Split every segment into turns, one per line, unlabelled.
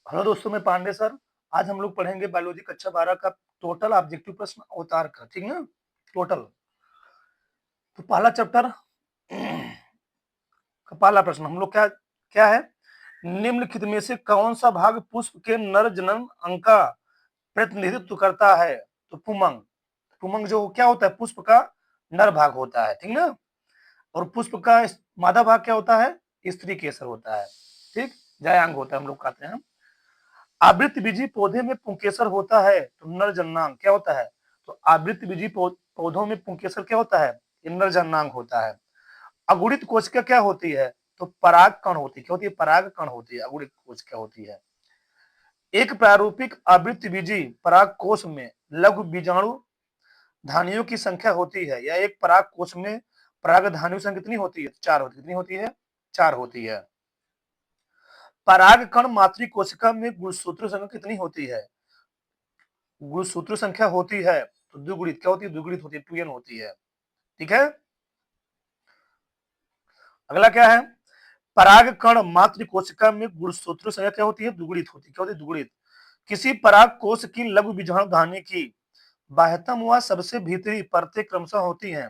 Hello दोस्तों, मैं Pandey sir. आज हम लोग पढ़ेंगे बायोलॉजी कक्षा 12 का टोटल ऑब्जेक्टिव प्रश्न अवतार का। ठीक ना? टोटल। तो पहला चैप्टर का पहला प्रश्न हम लोग क्या क्या है, निम्नलिखित में से कौन सा भाग पुष्प के नर जनन अंग का प्रतिनिधित्व करता है? तो पुमंग। पुमंग जो क्या होता है, पुष्प का नर भाग होता है। ठीक ना? और पुष्प का मादा भाग क्या होता है? स्त्री केसर होता है। ठीक, जयांग होता है, हम लोग कहते हैं। आवृतबीजी पौधे में पुंकेसर होता है तो नर जननांग क्या होता है? तो आवृतबीजी पौधों में पुंकेसर क्या होता है? नर जननांग होता है। अगुणित कोशिका क्या होती है? तो पराग कण होती है। क्या होती है? पराग कण होती है। अगुणित कोशिका होती है। एक प्रारूपिक आवृतबीजी पराग कोश में लघु बीजाणु धानियों की संख्या होती है, या एक पराग कोश में पराग धानियों की संख्या कितनी होती है? 4 होती है। कितनी होती है? 4 होती है। पराग कण मातृ कोशिका में गुणसूत्र संख्या कितनी होती है? गुणसूत्र संख्या होती है तो द्विगुणित क्या होती है? द्विगुणित होती है, 2n होती है। ठीक है। अगला क्या है, पराग कण मातृ कोशिका में गुणसूत्र संख्या क्या होती है? द्विगुणित होती है। क्या होती है? द्विगुणित। किसी पराग कोश की लघु बीजाणु धानी की बाह्यतम व सबसे भीतरी परतें क्रमशः होती हैं।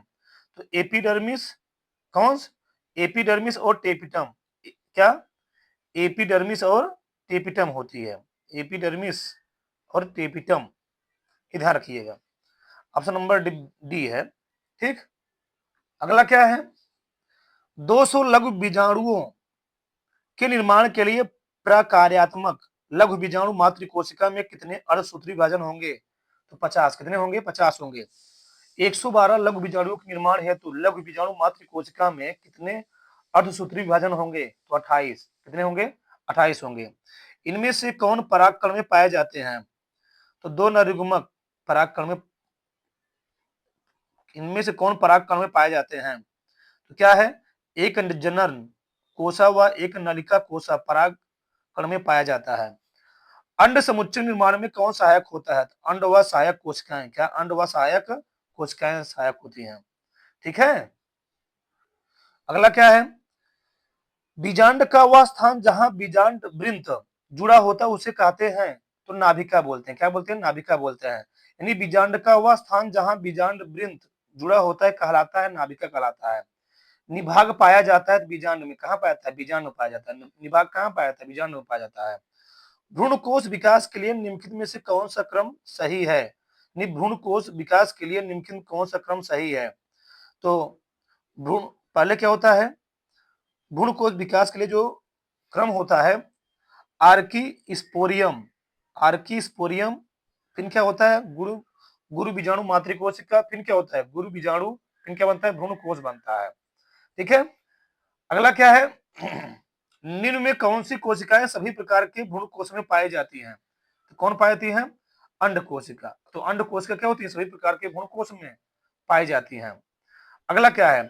तो एपिडर्मिस, कौन? एपिडर्मिस और टेपिटम। क्या? एपिडर्मिस और टेपिटम होती है। एपिडर्मिस और टेपिटम, ध्यान रखिएगा। ऑप्शन नंबर डी है। ठीक। अगला क्या है, 200 लघु बीजाणुओं के निर्माण के लिए प्रकार्यात्मक लघु बीजाणु मातृ कोशिका में कितने अर्धसूत्री विभाजन होंगे? तो 50। कितने होंगे? 50 होंगे। 112 लघु बीजाणुओं के निर्माण हेतु लघु बीजाणु मातृ कोशिका में कितने अर्धसूत्री विभाजन होंगे? तो 28। कितने होंगे? 28 होंगे। इनमें से कौन परागकण में पाए जाते हैं? तो दो नरयुग्मक परागकण में, इनमें से कौन परागकण में पाए जाते हैं? तो क्या है, एक जनन कोशा व एक नलिका कोशा पराग कण में पाया जाता है। अंड समुच्चय निर्माण में कौन सहायक होता है? तो अंड व सहायक कोशिकाएं। क्या? अंड व सहायक कोशिकाएं सहायक होती हैं। ठीक है। अगला क्या है, बीजांड का वह स्थान जहां बीजांड वृंत जुड़ा होता है उसे कहते हैं, तो नाभिका बोलते हैं। क्या बोलते हैं? नाभिका बोलते हैं। यानी बीजांड का वह स्थान जहां बीजांड वृंत जुड़ा होता है कहलाता है नाभिका कहलाता है। निभाग पाया जाता है बीजांड में। कहाँ पाया जाता है? बीजांड में पाया जाता है। निभाग कहाँ पाया जाता है? बीजांड में पाया जाता है। भ्रूण कोश विकास के लिए निम्नलिखित में से कौन सा क्रम सही है? भ्रूण कोश विकास के लिए निम्नलिखित कौन सा क्रम सही है? तो भ्रूण पहले क्या होता है, भ्रूण कोश विकास के लिए जो क्रम होता है, आर्की स्पोरियम। आर्की स्पोरियम, फिर क्या होता है? गुरु गुरु बीजाणु मातृकोशिका, फिर क्या होता है? गुरु बीजाणु, फिर क्या बनता है? भ्रूण कोश बनता है। ठीक है। अगला क्या है, निम्न में कौन सी कोशिकाएं सभी प्रकार के भ्रूण कोश में पाई जाती हैं? तो कौन पाई जाती है? अंड कोशिका। तो अंड कोशिका क्या होती है? सभी प्रकार के भ्रूण कोश में पाई जाती हैं। अगला क्या है,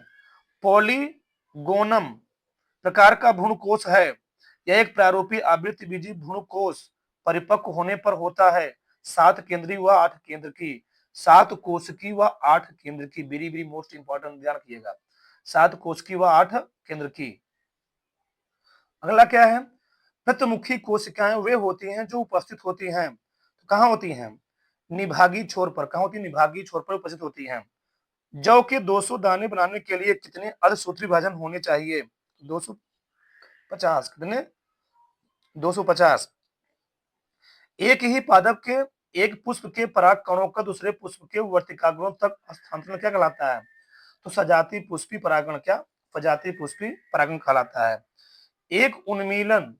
पॉलीगोनम प्रकार का भ्रूण कोश है। यह एक प्रारूपी आवृतबीजी भ्रूण कोश परिपक्व होने पर होता है 7 केंद्रीय व 8 केंद्र की, 7 कोशिकी व 8 केंद्र की। वेरी वेरी मोस्ट इंपॉर्टेंट, ध्यान रखिएगा। 7 कोशिकी व 8 केंद्र की। अगला क्या है, प्रतिमुखी कोशिकाएं वे होती हैं जो उपस्थित होती हैं, तो कहाँ होती हैं? निभागी छोर पर। कहाँ होती है? निभागी छोर पर उपस्थित होती हैं। जौ के 200 दाने बनाने के लिए कितने अर्धसूत्री विभाजन होने चाहिए? 250। कितने? 250। एक ही पादप के एक पुष्प के पराग कणों का दूसरे पुष्प के वर्तिकाग्रों तक हस्तांतरण क्या कहलाता है? तो सजाती पुष्पी परागण। क्या? सजाती पुष्पी परागण कहलाता है। एक उन्मीलन,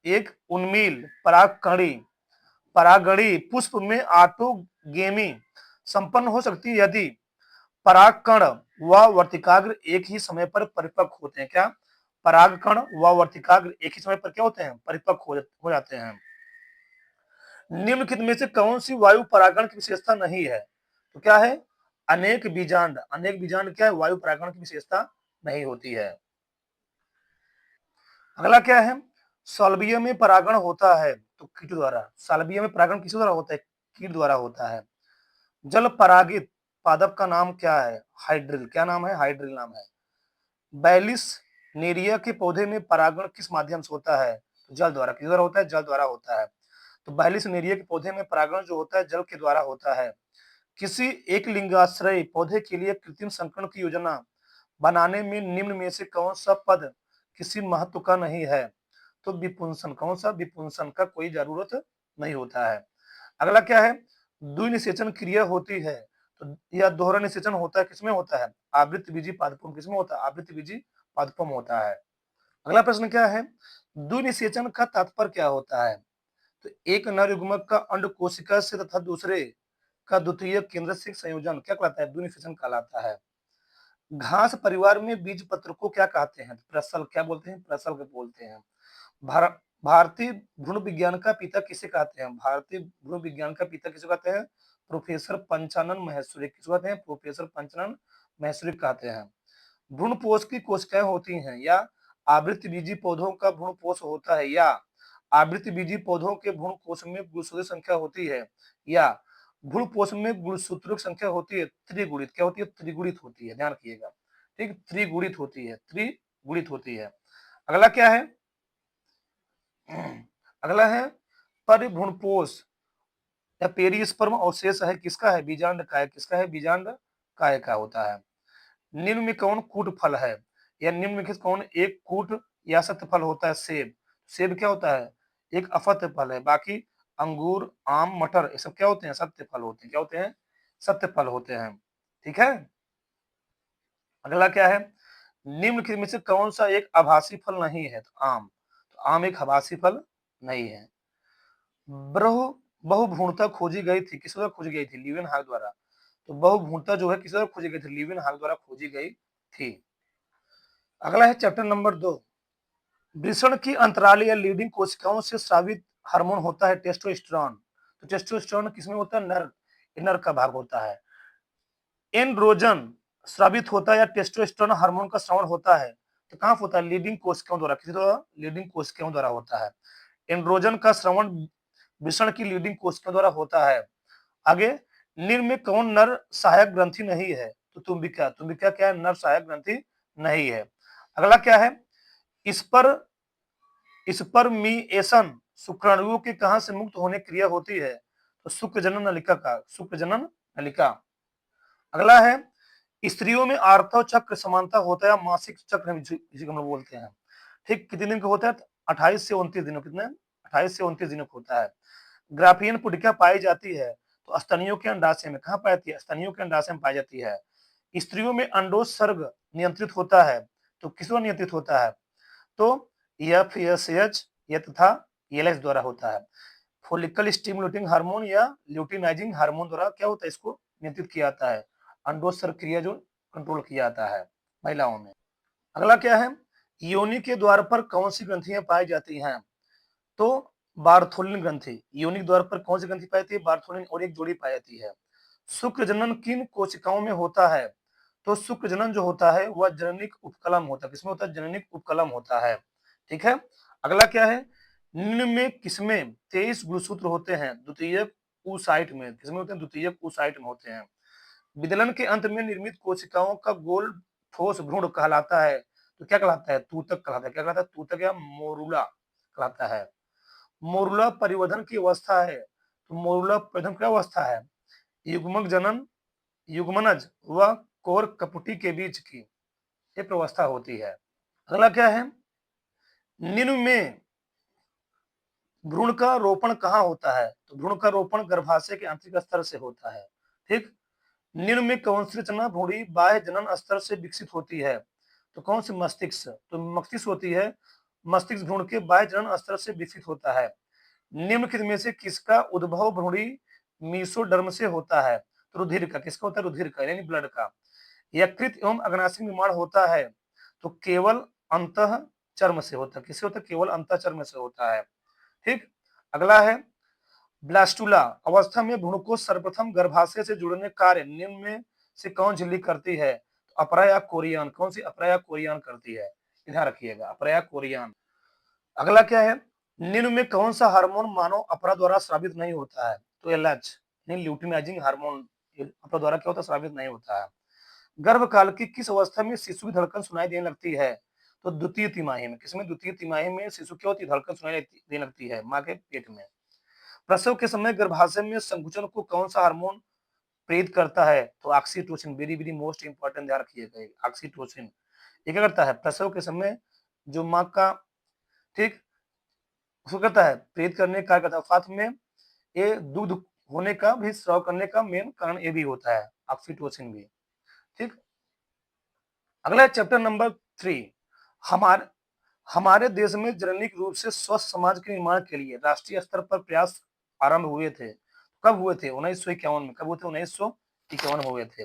एक उन्मील परागकणी परागणी पुष्प में ऑटोगेमी संपन्न हो सकती है यदि परागकण व वर्तिकाग्र एक ही समय पर परिपक्व होते हैं। क्या? परागकण व वर्तिकाग्र एक ही समय पर क्या होते हैं? परिपक्व हो जाते हैं। निम्नलिखित में से कौन सी वायु परागण की विशेषता नहीं है? तो क्या है? अनेक बीजांड। अनेक बीजांड क्या है? वायु परागण की विशेषता नहीं होती है। अगला क्या है, साल्विया में परागण होता है तो कीट द्वारा। साल्विया में परागण किस द्वारा होता है? कीट द्वारा होता है। जल परागित पादप का नाम क्या है? हाइड्रिल। क्या नाम है? हाइड्रिल नाम है। बैलिस नेरिया के पौधे में परागण किस माध्यम से होता है? तो जल द्वारा, किस द्वारा होता है? जल द्वारा होता है। तो बहलिस नेरिया के पौधे में परागण जो होता है जल के द्वारा होता है। किसी एक लिंगाश्रय पौधे के लिए कृत्रिम संकरण की योजना बनाने में निम्न में से कौन सा पद किसी महत्व का नहीं है? तो विपुंसन, कौन सा? विपुंसन का कोई जरूरत नहीं होता है। अगला क्या है? द्विनिषेचन क्रिया होती है तो यह दोहरा निषेचन होता है, किसमें होता है? आवृत्तबीजी पादपों, किसमें होता है? आवृत्तबीजी पादपों में होता है। अगला प्रश्न क्या है? द्विनिषेचन का तात्पर्य क्या होता है? तो एक नर युग्मक का अंड कोशिका से तथा दूसरे का द्वितीय केंद्र से संयोजन क्या कहलाता है? द्विनिषेचन कहलाता है। घास परिवार में बीज पत्र को क्या कहते हैं? प्रसल, क्या बोलते हैं? प्रसल के बोलते हैं। भारतीय भ्रूण विज्ञान का पिता किसे कहते हैं? भारतीय भ्रूण विज्ञान का पिता किसे कहते हैं? प्रोफेसर पंचानन माहेश्वरी। किसे कहते हैं? प्रोफेसर पंचानन माहेश्वरी कहते हैं। भ्रूणपोष की कोशिकाएं होती हैं या आवृत्तबीजी पौधों का भ्रूणपोष होता है या आवृत्तबीजी पौधों के भ्रूणकोश में गुणसूत्र संख्या होती है या भ्रूणपोष में गुणसूत्रों की संख्या होती है त्रिगुणित। क्या होती है? त्रिगुणित होती है, ध्यान रखिएगा। ठीक, त्रिगुणित होती है, त्रिगुणित होती है। अगला क्या है? अगला है परिभ्रूणपोष या पेरिस्पर्म अवशेष है किसका है? बीजांड का है। किसका है? बीजांड काय का होता है। निम्न में कौन कूट फल है? या निम्न में कौन एक कूट या सत्य फल होता है? सेब। सेब क्या होता है? एक अफत्य फल है। बाकी अंगूर, आम, मटर ये सब क्या होते हैं? सत्य फल होते हैं। क्या होते हैं? सत्य फल होते हैं। ठीक है। अगला क्या है? निम्न में से कौन सा एक आभासी फल नहीं है? तो आम। तो आम एक आभासी फल नहीं है। बहुभ्रूणता खोजी गई थी, किस द्वारा खोजी गई थी? लीवेनहॉग द्वारा। तो बहुभ्रूणता जो है किस द्वारा खोजी गई थी? लीवेनहॉग द्वारा खोजी गई थी। अगला है चैप्टर नंबर 2। वृषण की अंतराल या लीडिंग कोशिकाओं से स्रावित हार्मोन होता है टेस्टोस्टेरोन। तो टेस्टोस्टेरोन किसमें होता है? नर, नर का भाग होता है। एंड्रोजन स्रावित होता है या टेस्टोस्टेरोन हार्मोन का स्रावण होता है तो कहां होता है? लीडिंग कोशिकाओं द्वारा। किसी द्वारा? लीडिंग कोशिकाओं द्वारा होता है। एंड्रोजन का श्रवण वृषण की लीडिंग कोशिकाओं द्वारा होता है। आगे, निम्न में कौन नर सहायक ग्रंथि नहीं है? तो तुम्बिका। तुम्बिका क्या है? नर सहायक ग्रंथि नहीं है। अगला क्या है? इस पर स्पर्मिएशन शुक्राणुओं के कहां से मुक्त होने क्रिया होती है? तो शुक्र जनन नलिका का, शुक्र जनन नलिका। अगला है स्त्रियों में आर्तव चक्र समानता होता है, मासिक चक्र जिसे हम लोग बोलते हैं। ठीक, कितने दिन का होता है? 28 से 29 दिनों। कितने? 28 से 29 दिनों का होता है। ग्राफियन पुटिका पाई जाती है तो स्तनियों के अंडाशय में। कहां पाई जाती है? स्तनियों के अंडाशय में पाई जाती है। स्त्रियों में अंडोत्सर्ग नियंत्रित होता है तो किस द्वारा नियंत्रित होता है? तो एफएसएच या तथा एलएच द्वारा होता है। फोलिकल स्टिमुलेटिंग हार्मोन या ल्यूटिनाइजिंग हार्मोन द्वारा क्या होता है? इसको नियंत्रित किया जाता है। अंडोत्सर्ग क्रिया जो कंट्रोल किया जाता है महिलाओं में। अगला क्या है? योनि के द्वार पर कौन सी ग्रंथियां पाई जाती हैं? तो बार्थोलिन ग्रंथि। योनि द्वार पर कौन सी ग्रंथि पाई जाती है? बार्थोलिन और एक जोड़ी पाई जाती है। शुक्र जनन किन कोशिकाओं में होता है? तो शुक्र जनन जो होता है वह जननिक उपकलम होता है। किसमें होता है? जननिक उपकलम होता है। ठीक है। अगला क्या है? निम्न में किसमें 23 गुणसूत्र होते हैं? द्वितीयक oocyte में। किसमें होते हैं? द्वितीयक oocyte में होते हैं। विदलन के अंत में निर्मित कोशिकाओं का गोल ठोस भ्रूण कहलाता है तो क्या कहलाता है? तूतक कहलाता है। क्या कहलाता है? तूतक या मोरुला कहलाता है। मोरुला परिवर्धन की अवस्था है तो मोरुला परिवर्धन क्या अवस्था है? युग्मक जनन, युग्मनज व कोर कपुटी के बीच की एक अवस्था होती है। अगला क्या है? निम्न में भ्रूण का रोपण कहाँ होता है? तो भ्रूण का रोपण गर्भाशय के आंतरिक स्तर से होता है। ठीक। निम्न में कौन सी रचना भ्रूणी बाह्य जनन स्तर से विकसित होती है? तो कौन सी? मस्तिष्क। तो मस्तिष्क होती है। मस्तिष्क भ्रूण के बाह्य जनन स्तर से विकसित होता है। निम्नलिखित में से किसका उद्भव भ्रूणी मीसोडर्म से होता है? तो रुधिर का। किसका होता है? रुधिर का यानी ब्लड का। यकृत एवं अग्नाशय निर्माण होता है तो केवल अंतः चर्म से होता है। किससे होता है? केवल अंतः चर्म से होता है। ठीक। अगला है ब्लास्टुला अवस्था में भ्रूण को सर्वप्रथम गर्भाशय से जुड़ने कार्य निम्न में से कौन झिल्ली करती है? तो अपरा या कोरियान। कौन सी? अपरा या कोरियान करती है। ध्यान रखिएगा, अपरा या कोरियान। अगला क्या है? निम्न में कौन सा हार्मोन मानव अपरा द्वारा स्रावित नहीं होता है? तो एलएच यानी ल्यूटिनाइजिंग हार्मोन अपरा द्वारा क्या होता है? स्रावित नहीं होता है। गर्भकाल की किस अवस्था में शिशु की धड़कन सुनाई देने लगती है? तो द्वितीय तिमाही में, किसमें? द्वितीय तिमाही में शिशु क्या होती है? धड़कन सुनाई देने लगती है माँ के पेट में। प्रसव के समय गर्भाशय में संकुचन को कौन सा हार्मोन प्रेरित करता है? तो oxytocin, very very most important, ध्यान रखिएगा, ऑक्सीटोसिन। ये क्या करता है? प्रसव के समय जो माँ का, ठीक, उसको करता है प्रेरित करने का कार्य करता है। साथ में ये दूध होने का भी, स्राव करने का मेन कारण ये भी होता है, ऑक्सीटोसिन भी। ठीक, अगला चैप्टर नंबर 3। हमारे हमारे देश में जननिक रूप से स्वस्थ समाज के निर्माण के लिए राष्ट्रीय स्तर पर प्रयास आरंभ हुए थे। कब हुए थे? 1951 में। कब हुए थे? 1951 में हुए थे।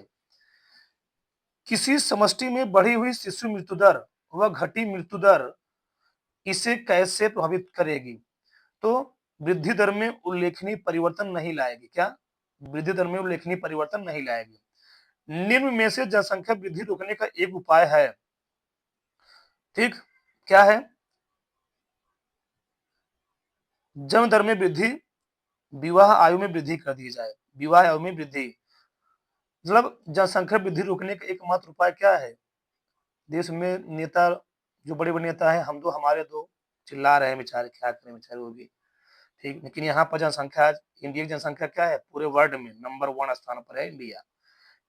किसी समष्टि में बढ़ी हुई शिशु मृत्यु दर व घटी मृत्यु दर इसे कैसे प्रभावित करेगी? तो वृद्धि दर में उल्लेखनीय परिवर्तन नहीं लाएगी। क्या? वृद्धि दर में उल्लेखनीय परिवर्तन नहीं लाएगी। निम्न में से जनसंख्या वृद्धि रोकने का एक उपाय है, ठीक, क्या है? जन्म दर में वृद्धि, विवाह आयु में वृद्धि कर दी जाए। विवाह आयु में वृद्धि, मतलब जनसंख्या वृद्धि रोकने का एकमात्र उपाय क्या है? देश में नेता, जो बड़े बड़े नेता है, हम दो हमारे दो, चिल्ला रहे हैं बेचारे, क्या करें बेचारे वो भी, ठीक। लेकिन यहाँ पर जनसंख्या, इंडिया की जनसंख्या क्या है? पूरे वर्ल्ड में नंबर 1 स्थान पर है इंडिया,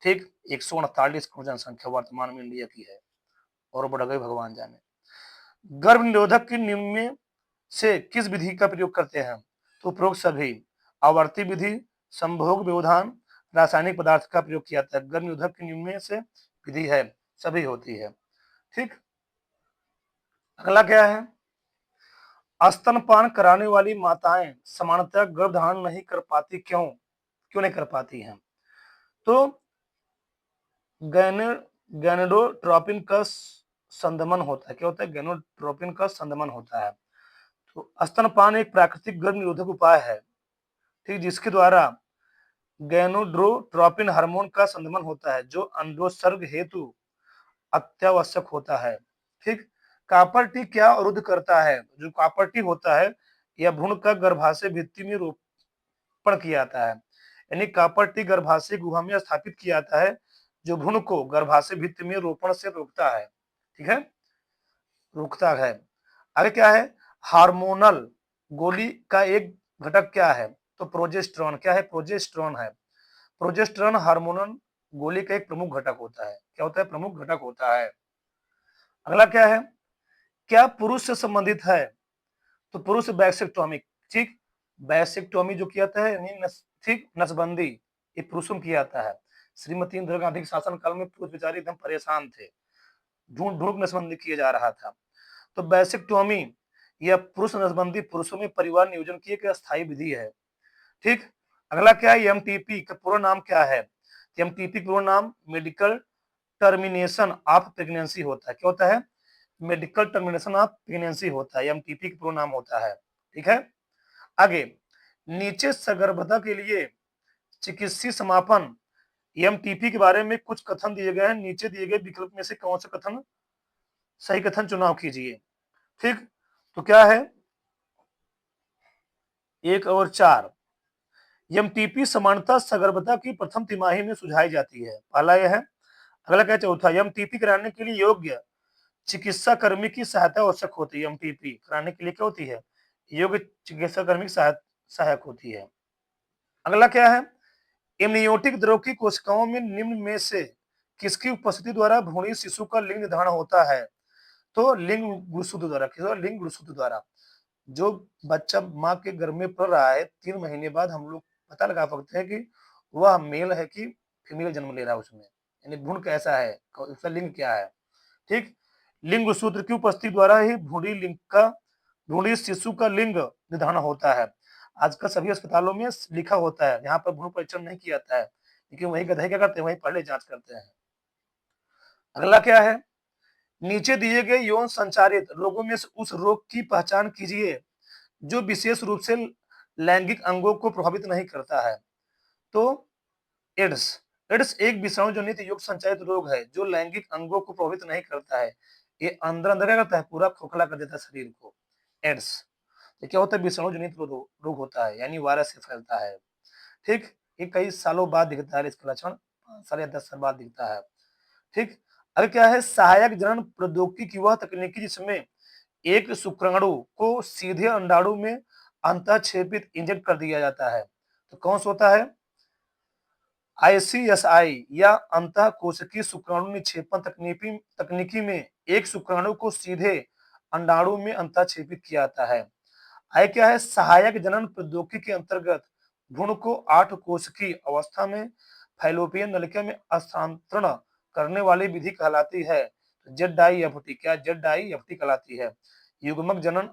ठीक। 148 करोड़ जनसंख्या वर्तमान में इंडिया की है, और बढ़ गई भगवान जाने। गर्भ निरोधक की निम्न में से किस विधि का प्रयोग करते हैं? तो उपरोक्त सभी। आवर्ती विधि, संभोग व्यवधान, रासायनिक पदार्थ का प्रयोग किया जाता है। गर्भ निरोधक की निम्न में से विधि है, सभी होती है, ठीक। अगला क्या है? स्तनपान कराने वाली माताएं सामान्यतः गर्भधारण नहीं कर पाती, क्यों? क्यों नहीं कर पाती हैं? तो गैनोट्रोपिन का संदमन होता है। क्या होता है? गैनोट्रोपिन का संदमन होता है। तो स्तनपान एक प्राकृतिक गर्भ निरोधक उपाय है, ठीक, जिसके द्वारा गैनोड्रोट्रोपिन हार्मोन का संदमन होता है, जो अंडोत्सर्ग हेतु अत्यावश्यक होता है, ठीक। कॉपर टी क्या अवरुद्ध करता है? जो कॉपर टी होता है, यह भ्रूण का गर्भाशय भित्ति में रोपण किया जाता है, यानी कॉपर टी गर्भाशय गुहा में स्थापित किया जाता है, जो भ्रूण को गर्भाशय भित्ति में रोपण से रोकता है, ठीक है, रोकता है। आगे क्या है? हार्मोनल गोली का एक घटक क्या है? तो प्रोजेस्टेरॉन। क्या है? प्रोजेस्टेरॉन है। प्रोजेस्टेरॉन हार्मोनल गोली का एक प्रमुख घटक होता है। क्या होता है? प्रमुख घटक होता है। अगला क्या है? क्या पुरुष से संबंधित है? तो पुरुष वैसेक्टोमी, ठीक, वैसेक्टोमी जो किया जाता है, यानी ठीक, नसबंदी, ये पुरुषों में किया जाता है। श्रीमती इंदिरा गांधी के शासन काल में पुरुष बेचारे एकदम परेशान थे, ढूंढ ढूंढ नसबंदी किया जा रहा था। तो वैसेक्टोमी या पुरुष नसबंदी पुरुषों में परिवार नियोजन की एक अस्थायी विधि है, ठीक। अगला क्या है? एमटीपी का पूरा नाम क्या है? एमटीपी पूरा नाम मेडिकल टर्मिनेशन ऑफ प्रेगनेंसी होता है। क्या होता है? मेडिकल टर्मिनेशन ऑफ प्रेगनेंसी होता है, एमटीपी का पूरा नाम होता है, ठीक है। आगे, नीचे सगर्भता के लिए चिकित्सीय समापन एमटीपी के बारे में कुछ कथन दिए गए हैं। नीचे दिए गए विकल्प में से कौन सा कथन सही कथन चुनाव कीजिए, ठीक। तो क्या है? 1 और 4। एमटीपी समानता सगर्भता की प्रथम तिमाही में सुझाई जाती है, पहला यह है। अगला क्या? चौथा, एमटीपी कराने के लिए योग्य चिकित्सा कर्मी की सहायता आवश्यक होती है। एमटीपी कराने के लिए क्या होती है? योग्य चिकित्सा कर्मी की सहायक होती है। अगला क्या है? एमनियोटिक द्रव की कोशिकाओं में निम्न में से किसकी उपस्थिति द्वारा भ्रूणी शिशु का लिंग निर्धारण होता है? तो लिंग गुणसूत्र द्वारा। किस? लिंग गुणसूत्र द्वारा। जो बच्चा माँ के गर्भ में पल रहा है, 3 महीने बाद हम लोग पता लगा सकते हैं कि वह मेल है कि फीमेल जन्म ले रहा है उसमें, यानी भ्रूण कैसा है, उसका लिंग क्या है, ठीक। लिंग सूत्र की उपस्थिति द्वारा ही भ्रूणी शिशु का लिंग निर्धारण होता है। आजकल सभी अस्पतालों में लिखा होता है, यहाँ पर भ्रूण परीक्षण नहीं किया जाता है, लेकिन वही गधे क्या करते हैं? वही पहले जांच करते हैं। अगला क्या है? नीचे दिए गए यौन संचारित रोगों में से उस रोग की पहचान कीजिए जो विशेष रूप से लैंगिक अंगों को प्रभावित नहीं करता है। तो एड्स। एड्स एक विषाणु जनित युक्त संचारित रोग है जो लैंगिक अंगों को प्रभावित नहीं करता है। ये अंदर अंदर क्या करता है? पूरा खोखला कर देता है शरीर को। एड्स तो क्या होता है? विषाणु जनित रोग होता है, यानी वायरस से फैलता है, ठीक। ये कई सालों बाद दिखता है, इसका लक्षण 5 साल या 10 साल बाद दिखता है, ठीक। अगर क्या है, सहायक जनन प्रौद्योगिकी वह तकनीकी जिसमें एक शुक्राणु को सीधे अंडाणु में अंतःक्षेपित इंजेक्ट कर दिया जाता है, तो कौन सा होता है? आईसीएसआई या अंतः कोशिकीय शुक्राणु निक्षेपण तकनीकी में एक शुक्राणु को सीधे अंडाणु में अंतःक्षेपित किया जाता है। आई क्या है, सहायक जनन प्रौद्योगिकी के अंतर्गत भ्रूण को 8 कोशिकीय अवस्था में फैलोपियन नलिका में स्थानांतरण करने वाली विधि कहलाती है। ZIFT, क्या ZIFT कहलाती है? युग्मक जनन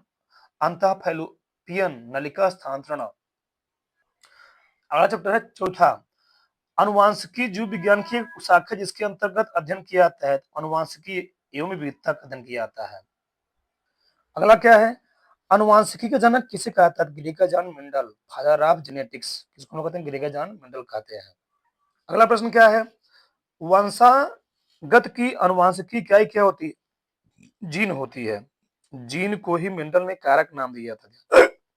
अंतः फैलोपियन नलिका स्थानांतरण। अगला चैप्टर है चौथा, अनुवांशिकी जीव विज्ञान की एक शाखा जिसके अंतर्गत अध्ययन किया जाता है, अनुवांशिकी एवं विविधता का अध्ययन किया जाता है। अगला क्या है, अनुवांशिकी का जनक किसे कहता है? Gregor John Mendel, father of genetics, किसको कहते हैं? ग्रेगर जॉन मेंडल कहते हैं। अगला प्रश्न क्या है, वंशागत की अनुवांशिकी क्या होती है? जीन होती है। जीन को ही मेंडल ने कारक नाम दिया था,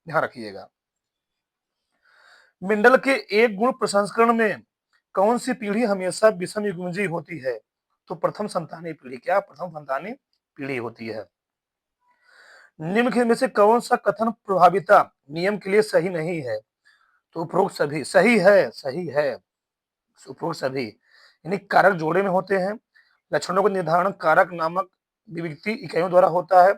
ध्यान रखिएगा। मेंडल के एक गुण प्रसंस्करण में कौन सी पीढ़ी हमेशा विषम युग्मजीय होती है? तो प्रथम संतानी पीढ़ी। क्या? प्रथम संतानी पीढ़ी होती है। निम्न में से कौन सा कथन प्रभाविता नियम के लिए सही नहीं है? तो उपरोक्त सभी सही है, सही है, उपरोक्त सभी। यानी कारक जोड़े में होते हैं, लक्षणों का निर्धारण कारक नामक विविक्ति इकाइयों द्वारा होता है।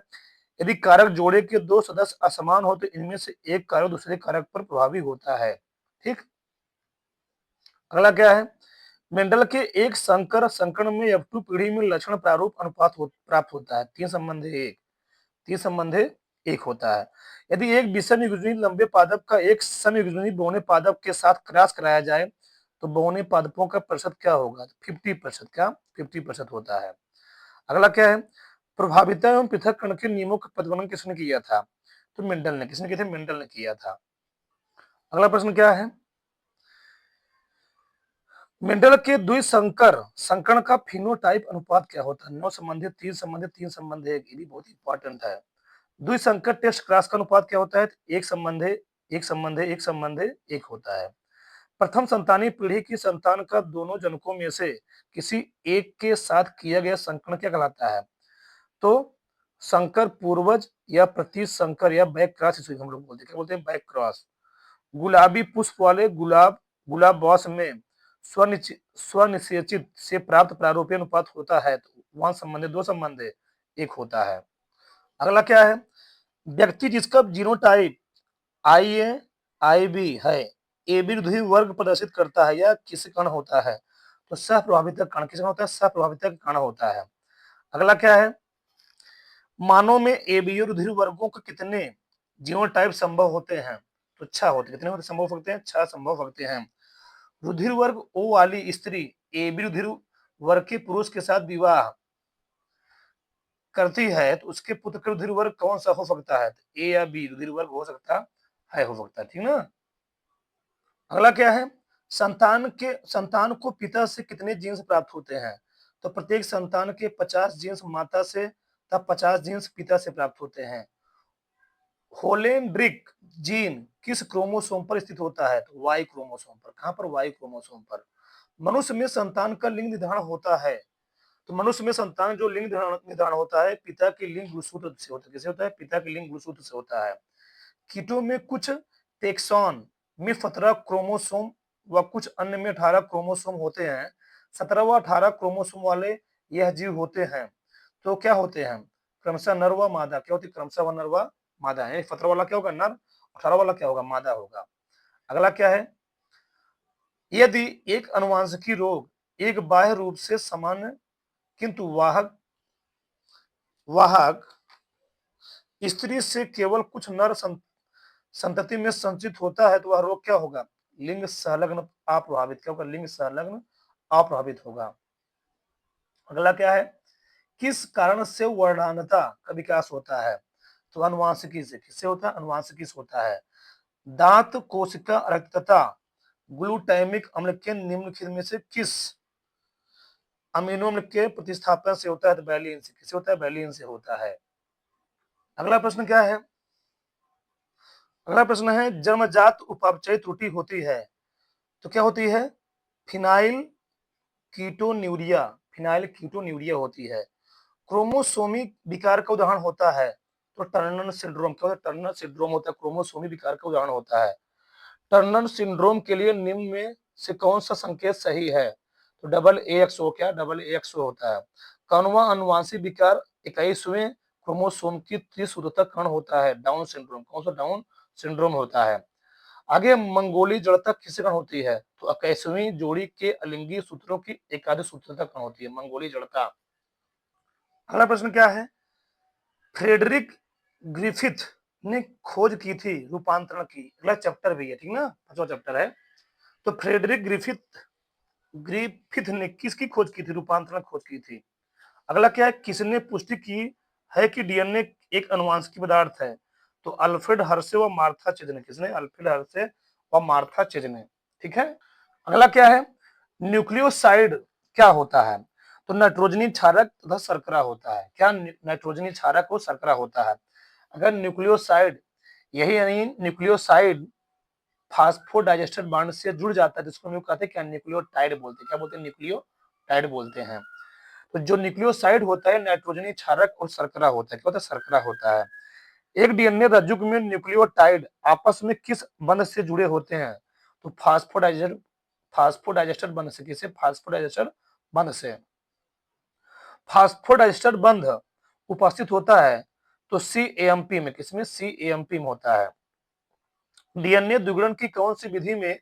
यदि कारक जोड़े के दो सदस्य असमान हो तो इनमें से एक कारक दूसरे कारक पर प्रभावी होता है। ठीक। अगला क्या है, मेंडल के एक संकर संकरण में F2 पीढ़ी में लक्षण प्रारूप अनुपात प्राप्त होता है, 3:1 होता है। यदि एक विषम युग्मजीय लंबे पादप का एक समयुग्मजीय बौने पादप के साथ क्रॉस कराया जाए तो बौने पादपों का प्रतिशत क्या होगा? 50%। क्या? 50% होता है। अगला क्या है, प्रभाविता एवं पृथक्करण के नियमों का प्रतिपादन किसने किया था? तो मेंडल ने। किसने किया था? मेंडल ने किया था। अगला प्रश्न क्या है, मेंडल के द्विसंकर संकरण का फिनोटाइप अनुपात क्या होता है? 9 संबंधित, 3 संबंधित, 3 संबंधित। ये भी बहुत इंपॉर्टेंट है। द्विसंकर टेस्ट क्रॉस का अनुपात क्या होता है? 1 संबंधे 1 संबंधे 1 संबंधे 1 होता है। प्रथम संतानी पीढ़ी की संतान का दोनों जनकों में से किसी एक के साथ किया गया संकरण क्या कहलाता है? तो संकर पूर्वज या प्रति संकर या बैक क्रॉस, इसे हम लोग बोलते हैं। क्या बोलते हैं? Back cross. गुलाबी पुष्प वाले गुलाब बॉस में स्वनिषेचित से प्राप्त प्रारूपीय अनुपात होता है, तो 1 संबंधे 2 संबंधे 1 होता है। अगला क्या है, व्यक्ति जिसका जीनोटाइप IA IB है, AB द्वितीय वर्ग प्रदर्शित करता है, या किस कण होता है? तो सह प्रभावित कण। किस कण होता है? सह प्रभावित कण होता है। अगला क्या है, मानव में AB और रुधिर वर्गों के कितने जीनोटाइप संभव होते हैं? तो 6 होते। कितने होते संभव होते हैं? 6 संभव होते हैं। रुधिर वर्ग O वाली स्त्री AB रुधिर वर्ग के पुरुष के साथ विवाह करती है तो उसके पुत्र का रुधिर वर्ग कौन सा हो सकता है? A या B रुधिर वर्ग हो सकता है, हो सकता है। ठीक ना। अगला क्या है, संतान को पिता से कितने जीन्स प्राप्त होते हैं? तो प्रत्येक संतान के 50 जीन्स माता से तब 50 जीन्स पिता से प्राप्त होते हैं। होलेंड्रिक जीन किस क्रोमोसोम पर स्थित होता है? तो वाई क्रोमोसोम पर। कहां पर? वाई क्रोमोसोम पर। मनुष्य में संतान का लिंग निर्धारण होता है, तो मनुष्य में संतान जो लिंग निर्धारण होता है पिता के लिंग गुणसूत्र से होता है। कैसे होता है? पिता के लिंग गुणसूत्र से होता है। कीटों में कुछ टेक्सॉन में 17 क्रोमोसोम व कुछ अन्य में 18 क्रोमोसोम होते हैं। 17 व 18 क्रोमोसोम वाले यह जीव होते हैं तो क्या होते हैं? क्रमशः नर व मादा। क्या होती है? क्रमशः व नर व मादा है। 17 वाला क्या होगा? नर, 18 वाला क्या होगा? मादा होगा। अगला क्या है, यदि एक अनुवांशिकी रोग एक बाह्य रूप से सामान्य किंतु वाहक स्त्री से केवल कुछ नर संतति में संचित होता है तो वह रोग क्या होगा? लिंग संलग्न अप्रभावित। क्या होगा? लिंग संलग्न अप्रभावित होगा। अगला क्या है, किस कारण से वर्णांधता का विकास होता है? तो अनुवांशिकी से। किससे होता है? अनुवांशिकी से होता है। दांत कोशिका रक्तता ग्लूटामिक अम्ल के निम्नलिखित में से किस अमीनो अम्ल के प्रतिस्थापन से होता है? तो वैलिन से। किससे होता है? वैलिन से होता है। अगला प्रश्न क्या है, अगला प्रश्न है, जन्मजात उपापचय त्रुटि होती है तो क्या होती है? Phenyl ketonuria. फिनाइल कीटोन्यूरिया होती है। क्रोमोसोमिक विकार का उदाहरण होता है तो टर्नर सिंड्रोम, क्या होता है? टर्नर सिंड्रोम होता है, क्रोमोसोमिक विकार का उदाहरण होता है। टर्नर सिंड्रोम के लिए निम्न में से कौन सा संकेत सही है? तो डबल AXO, क्या डबल AXO होता है। कौनवा अनुवांशिक विकार 21वें क्रोमोसोम की त्रिशुद्धता कण होता है? Down syndrome. कौन सा? डाउन सिंड्रोम होता है। आगे मंगोली जड़ता किससे कण होती है? तो 21वीं जोड़ी के अलिंगी सूत्रों की एकादश सूत्रता कण होती है मंगोली जड़ता। अगला प्रश्न क्या है? फ्रेडरिक ग्रिफिथ ने खोज की थी रूपांतरण की। अगला चैप्टर भी है, ठीक ना, 5वां चैप्टर है। तो फ्रेडरिक ग्रिफिथ ने किसकी खोज की थी? रूपांतरण खोज की थी। अगला क्या है? किसने पुष्टि की है कि डीएनए एक अनुवांशिक पदार्थ है? तो अल्फ्रेड हर्शे व मार्था चेज ने। किसने? अल्फ्रेड हर्शे व मार्था चेज ने। ठीक है। अगला क्या है? न्यूक्लियोसाइड क्या होता है? तो नाइट्रोजनी क्षारक तथा शर्करा होता है। क्या? नाइट्रोजनी क्षारक और शर्करा होता है। अगर न्यूक्लियोसाइड, यही यानी न्यूक्लियोसाइड फास्फोडाइजेस्टर बांड से जुड़ जाता है जिसको हम लोग कहते हैं क्या? न्यूक्लियोटाइड बोलते हैं। क्या बोलते हैं? न्यूक्लियोटाइड बोलते हैं। तो जो न्यूक्लियोसाइड होता है नाइट्रोजनी क्षारक और शर्करा होता है। क्या होता है? शर्करा होता है। एक डीएनए रज्जुक में न्यूक्लियोटाइड आपस में किस बंध से जुड़े होते हैं? तो फास्फोडाइजेस्टर बंध से। किसे? फास्फोडाइजेस्टर बंध से। फास्फोडाइजेस्टर बंध उपस्थित होता है तो CAMP में। किसमें? CAMP में होता है। डीएनए द्विगुणन की कौन सी विधि में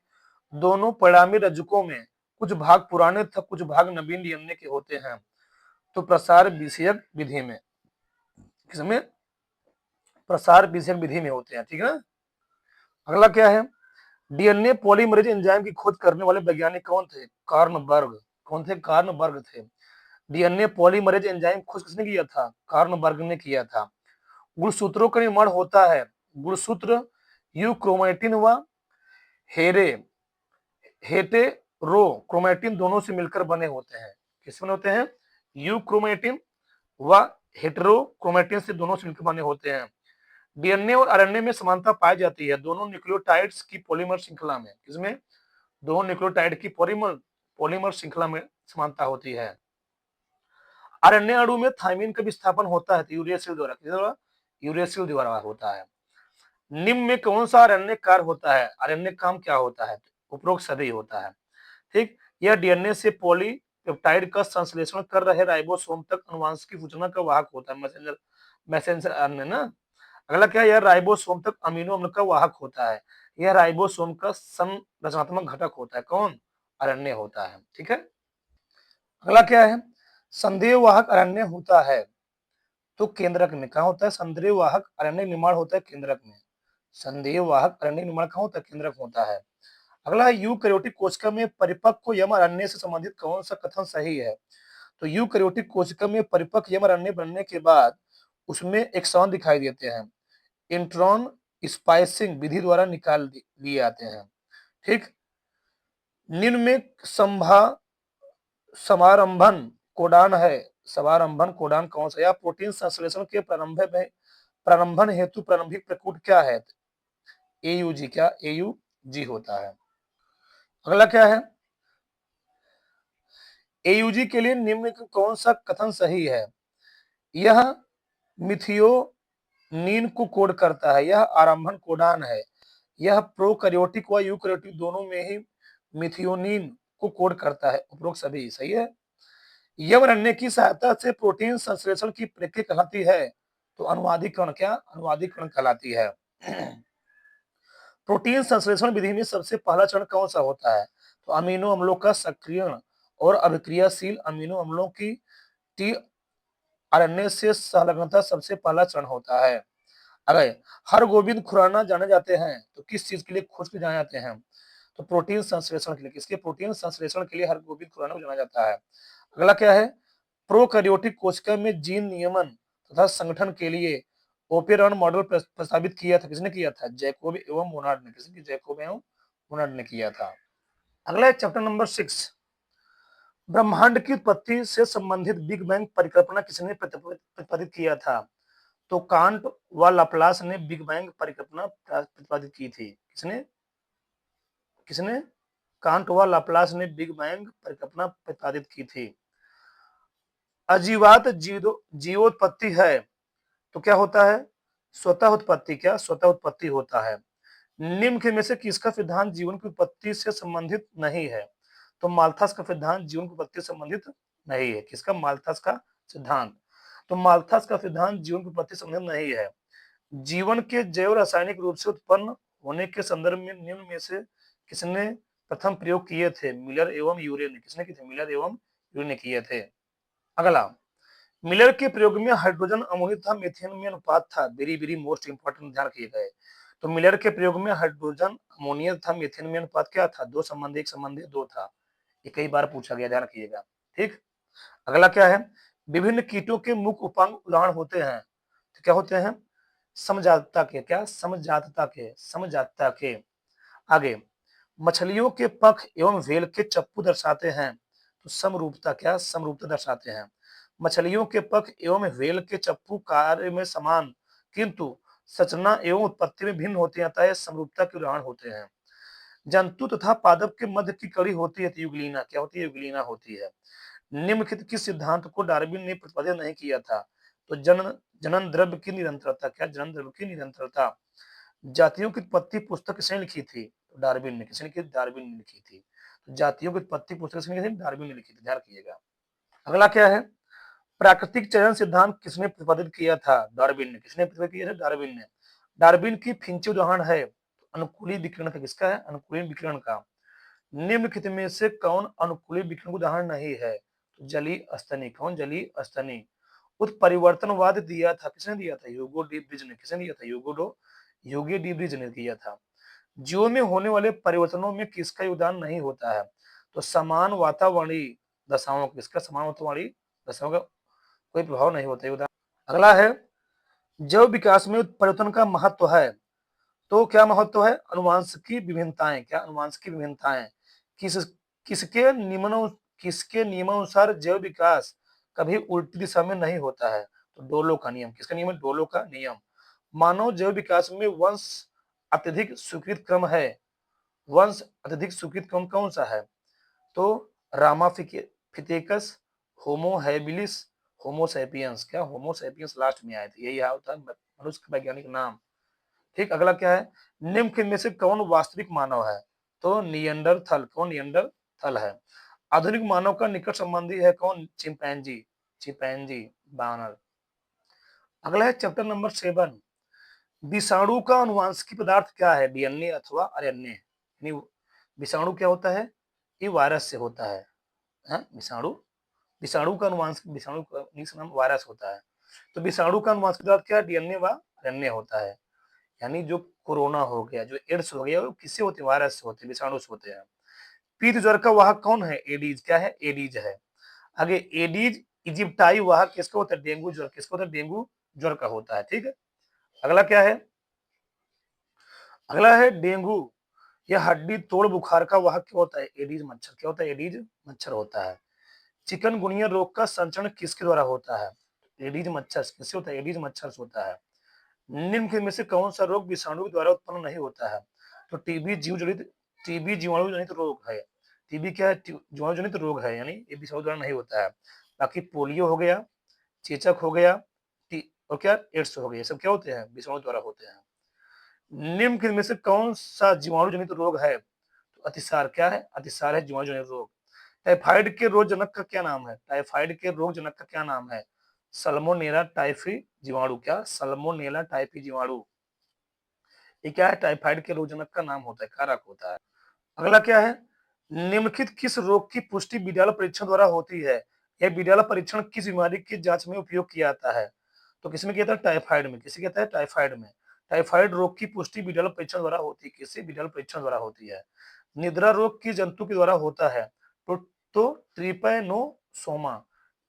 दोनों परिणामी रज्जुकों में कुछ भाग पुराने तथा कुछ भाग नवीन डीएनए के होते हैं? तो प्रसार विषयक विधि में। किसमें? प्रसार विषयक विधि में होते हैं। ठीक है। अगला क्या है? डीएनए पॉलीमरेज एंजाइम की खोज करने वाले वैज्ञानिक कौन थे? कार्नबर्ग। कौन थे? कार्नबर्ग थे। डीएनए पॉलीमरेज एंजाइम खोज किसने किया था? कार्नबर्ग ने किया था। गुणसूत्रों का निर्माण होता है। गुणसूत्र यूक्रोमेटिन व हेरे हेटेरो क्रोमेटिन दोनों से मिलकर बने होते हैं। किसमें होते हैं? यूक्रोमेटिन व हेटेरोक्रोमेटिन से दोनों से मिलकर बने होते हैं। डीएनए और आरएनए में समानता पाई जाती है दोनों न्यूक्लियोटाइड्स की पॉलीमर श्रृंखला में। किसमें? दोनों न्यूक्लियोटाइड की पॉलीमर पॉलीमर श्रृंखला में समानता होती है। आरएनए अणु में थाइमिन का विस्थापन होता है यूरेसिल द्वारा। किस द्वारा? यूरेसिल द्वारा होता है। निम्न में कौन सा आरएनए कार्य होता है? आरएनए काम क्या होता है? उपरोक्त सभी होता है। ठीक। यह डीएनए से पॉलीपेप्टाइड का संश्लेषण कर रहे राइबोसोम तक अनुवांशिक सूचना का वाहक होता है। मैसेंजर आरएनए ना। अगला क्या है? यह राइबोसोम तक अमीनो अम्ल का वाहक होता है। यह राइबोसोम का संरचनात्मक घटक होता है। कौन? आरएनए होता है। ठीक है। अगला क्या है? संदेह वाहक आरएनए होता है तो केंद्रक में। कहा होता है? संदेह वाहक आरएनए निर्माण होता है केंद्रक में। संदेह वाहक आरएनए निर्माण कहाँ होता है? केंद्रक होता है। अगला है यूकैरियोटिक कोशिका में परिपक्व एमआरएनए से संबंधित कौन सा कथन सही है? तो यूकैरियोटिक कोशिका में परिपक्व एमआरएनए बनने के बाद उसमें एक्सॉन दिखाई देते हैं। इंट्रॉन स्पाइसिंग विधि द्वारा निकाल लिए आते हैं। ठीक। निम्न में समारंभन कोडान है। समारंभन कोडान कौन सा? या प्रोटीन संश्लेषण के प्रारंभन हेतु प्रारंभिक प्रकूट क्या है? AUG। क्या? AUG होता है। अगला क्या है? AUG के लिए निम्न कौन सा कथन सही है? यह मिथियोनिन को कोड करता है। यह आरंभन कोडान है। यह प्रोकैरियोटिक व यूकैरियोटिक दोनों में ही मिथियोनिन को कोड करता है। उपरोक्त सभी सही है। एमआरएनए की सहायता से प्रोटीन संश्लेषण की प्रक्रिया कहलाती है तो अनुवादीकरण। क्या? अनुवादीकरण कहलाती है। प्रोटीन संश्लेषण विधि में सबसे पहला चरण कौन सा होता है? तो अमीनो अम्लों का सक्रियण और अभिक्रियाशील अमीनो अम्लों की टी आरएनए से संलग्नता सबसे पहला चरण होता है। अगर हरगोविंद खुराना जाने जाते हैं तो किस चीज के लिए खोज के जाने जाते हैं? तो प्रोटीन संश्लेषण के लिए। किसके? प्रोटीन संश्लेषण के लिए हरगोविंद खुराना को जाना जाता है। अगला क्या है? प्रोकैरियोटिक कोशिका में जीन नियमन तथा संगठन के लिए ओपेरॉन मॉडल प्रस्तावित किया था। किसने किया था? जैकोब एवं मोनार्ड ने। किसने? जैकोब एवं मोनार्ड ने किया था। अगला है चैप्टर नंबर 6। ब्रह्मांड की उत्पत्ति से संबंधित बिग बैंग परिकल्पना किसने प्रतिपादित किया था? तो कांट व लाप्लास ने बिग बैंग परिकल्पना प्रतिपादित की थी। किसने? किसने? कांट व लाप्लास ने बिग बैंग परिकल्पना प्रतिपादित की थी। अजीवात जीवोत्पत्ति है तो क्या होता है? स्वतः उत्पत्ति। क्या स्वतः उत्पत्ति होता है? निम्न में से किसका सिद्धांत जीवन की उत्पत्ति से संबंधित नहीं है? तो माल्थस का सिद्धांत जीवन की उत्पत्ति से संबंधित नहीं है। किसका? माल्थस का सिद्धांत। तो माल्थस का सिद्धांत जीवन की उत्पत्ति से संबंधित नहीं है। जीवन के जैव रासायनिक रूप से उत्पन्न होने के संदर्भ में निम्न में से किसने प्रथम प्रयोग किए थे? मिलर एवं यूरे ने। किसने किए थे? मिलर एवं यूरे ने किए थे। अगला, मिलर के प्रयोग में हाइड्रोजन अमोनिया तथा मीथेन में अनुपात था। वेरी वेरी मोस्ट इंपॉर्टेंट, ध्यान किए गए। तो मिलर के प्रयोग में हाइड्रोजन अमोनिया तथा मीथेन में अनुपात क्या था? 2 संबंधी 1 संबंधी 2 था। ये कई बार पूछा गया, ध्यान रखिएगा। ठीक। अगला क्या है? विभिन्न कीटों के मुख्य उपांग उदाहरण होते हैं। तो क्या होते हैं? समजातता के। क्या? समजातता के। समजातता के। आगे, मछलियों के पख एवं वेल के चप्पू दर्शाते हैं। तो समरूपता। क्या? समरूपता दर्शाते हैं। मछलियों के पख एवं वेल के चप्पू कार्य में समान किंतु संरचना एवं उत्पत्ति में भिन्न होते हैं, अतः ये समरूपता के उदाहरण होते हैं। जंतु तथा पादप के मध्य की कड़ी होती है युगलीना। क्या होती है? युगलीना होती है। निम्नलिखित किस सिद्धांत को डार्विन ने प्रतिपादित नहीं किया था? तो जनन द्रव्य की निरंतरता। क्या? जनन द्रव्य की निरंतरता। जातियों की उत्पत्ति पुस्तक किसने लिखी थी? तो डार्विन ने। किसने लिखी? डार्विन ने लिखी थी। तो जातियों की उत्पत्ति पुस्तक किसने लिखी थी? डार्विन ने लिखी थी, ध्यान रखिएगा। अगला क्या है? प्राकृतिक चयन सिद्धांत किसने प्रतिपादित किया था? डार्विन ने। किसने प्रतिपादित किया था? डार्विन ने। डार्विन की फिंची उदाहरण है अनुकूली विकिरण का। किसका है? अनुकूली विकिरण का। निम्नलिखित में से कौन अनुकूली विकिरण का उदाहरण नहीं है? तो जलीय स्तनी। कौन? जलीय स्तनी। उत्परिवर्तनवाद दिया था। किसने दिया था? ह्यूगो डी ब्रिज ने। किसने दिया था? ह्यूगो डी ब्रिज ने दिया था। जीव में होने वाले परिवर्तनों में किसका योगदान नहीं होता है? तो समान वातावरणीय दशाओं। किसका? समान वातावरणीय दशाओं का कोई प्रभाव नहीं होता योगदान। अगला है, जैव विकास में परिवर्तन का महत्व है। तो क्या महत्व है? अनुवांशिकी विभिन्नताएं। क्या? अनुवांशिकी विभिन्नताएं। किस किसके नियमों किसके नियमानुसार जैव विकास कभी उल्टी दिशा में नहीं होता है? तो डोलो का नियम। किसका नियम है? डोलो का नियम। मानव जैव विकास में वंश अत्यधिक स्वीकृत क्रम है। वंश अत्यधिक स्वीकृत क्रम कौन सा है? तो रामाफिथिकस, होमो हैबिलिस, होमो सैपियंस। क्या? होमो सैपियंस लास्ट में आए थे। यही होता है मनुष्य का वैज्ञानिक नाम। ठीक। अगला क्या है? निम्न में से कौन वास्तविक मानव है? तो नियंडरथल। कौन? नियंडरथल है। आधुनिक मानव का निकट संबंधी है कौन? चिंपैंजी। चिंपैंजी, बानर। अगला है चैप्टर नंबर 7। विषाणु का अनुवांशिक पदार्थ क्या है? डीएनए अथवा आरएनए। विषाणु क्या होता है? ये वायरस से होता है। विषाणु विषाणु का अनुवांशिक विषाणु का नाम वायरस होता है। तो विषाणु का अनुवांशिक पदार्थ क्या? डीएनए व आरएनए होता है। यानी जो कोरोना हो गया, जो एड्स हो गया, वो किससे होते हैं? वायरस से होते हैं, विषाणु से होते हैं। पीत ज्वर का वाहक कौन है? एडीज। क्या है? एडीज है। आगे, एडीज इजिप्टाई वाहक किसका होता है? डेंगू ज्वर। किसका होता है? डेंगू ज्वर का होता है। ठीक है। अगला क्या है? अगला है डेंगू या हड्डी तोड़ बुखार का वाहक क्या होता है? एडीज मच्छर। क्या होता है? एडीज मच्छर होता है। चिकनगुनिया रोग का संचरण किसके द्वारा होता है? एडीज मच्छर। किससे होता है? एडीज मच्छर से होता है। निम्न में से कौन सा रोग विषाणु के द्वारा उत्पन्न नहीं होता है? तो टीबी जीवाणु जनित रोग है। टीबी क्या है? जीवाणु जनित रोग है, यानी ये विषाणु द्वारा नहीं होता है। बाकी पोलियो हो गया, चेचक हो गया, और क्या? एड्स हो गया, सब क्या होते हैं? विषाणु द्वारा होते हैं। निम्न में से कौन सा जीवाणु जनित रोग है? तो अतिसार। क्या है? अतिसार है जीवाणु जनित रोग। टाइफाइड के रोग जनक का क्या नाम है? टाइफाइड के रोग जनक का क्या नाम है? सल्मोनेला टाइफी जीवाणु। क्या? सल्मोनेला टाइफी जीवाणु। ये क्या है? टाइफाइड के रोग जनक का नाम होता है, कारक होता है। अगला क्या है? निम्नलिखित किस रोग की पुष्टि विडाल परीक्षण द्वारा होती है? यह विडाल परीक्षण किस बीमारी की जांच में उपयोग किया जाता है? तो किसमें किया था? टाइफाइड में। किसे कहता है? टाइफाइड में। टाइफाइड रोग की पुष्टि विडाल परीक्षण द्वारा होती है। किससे? विडाल परीक्षण द्वारा होती है। निद्रा रोग की जंतु के द्वारा होता है। तो ट्रिपैनोसोमा।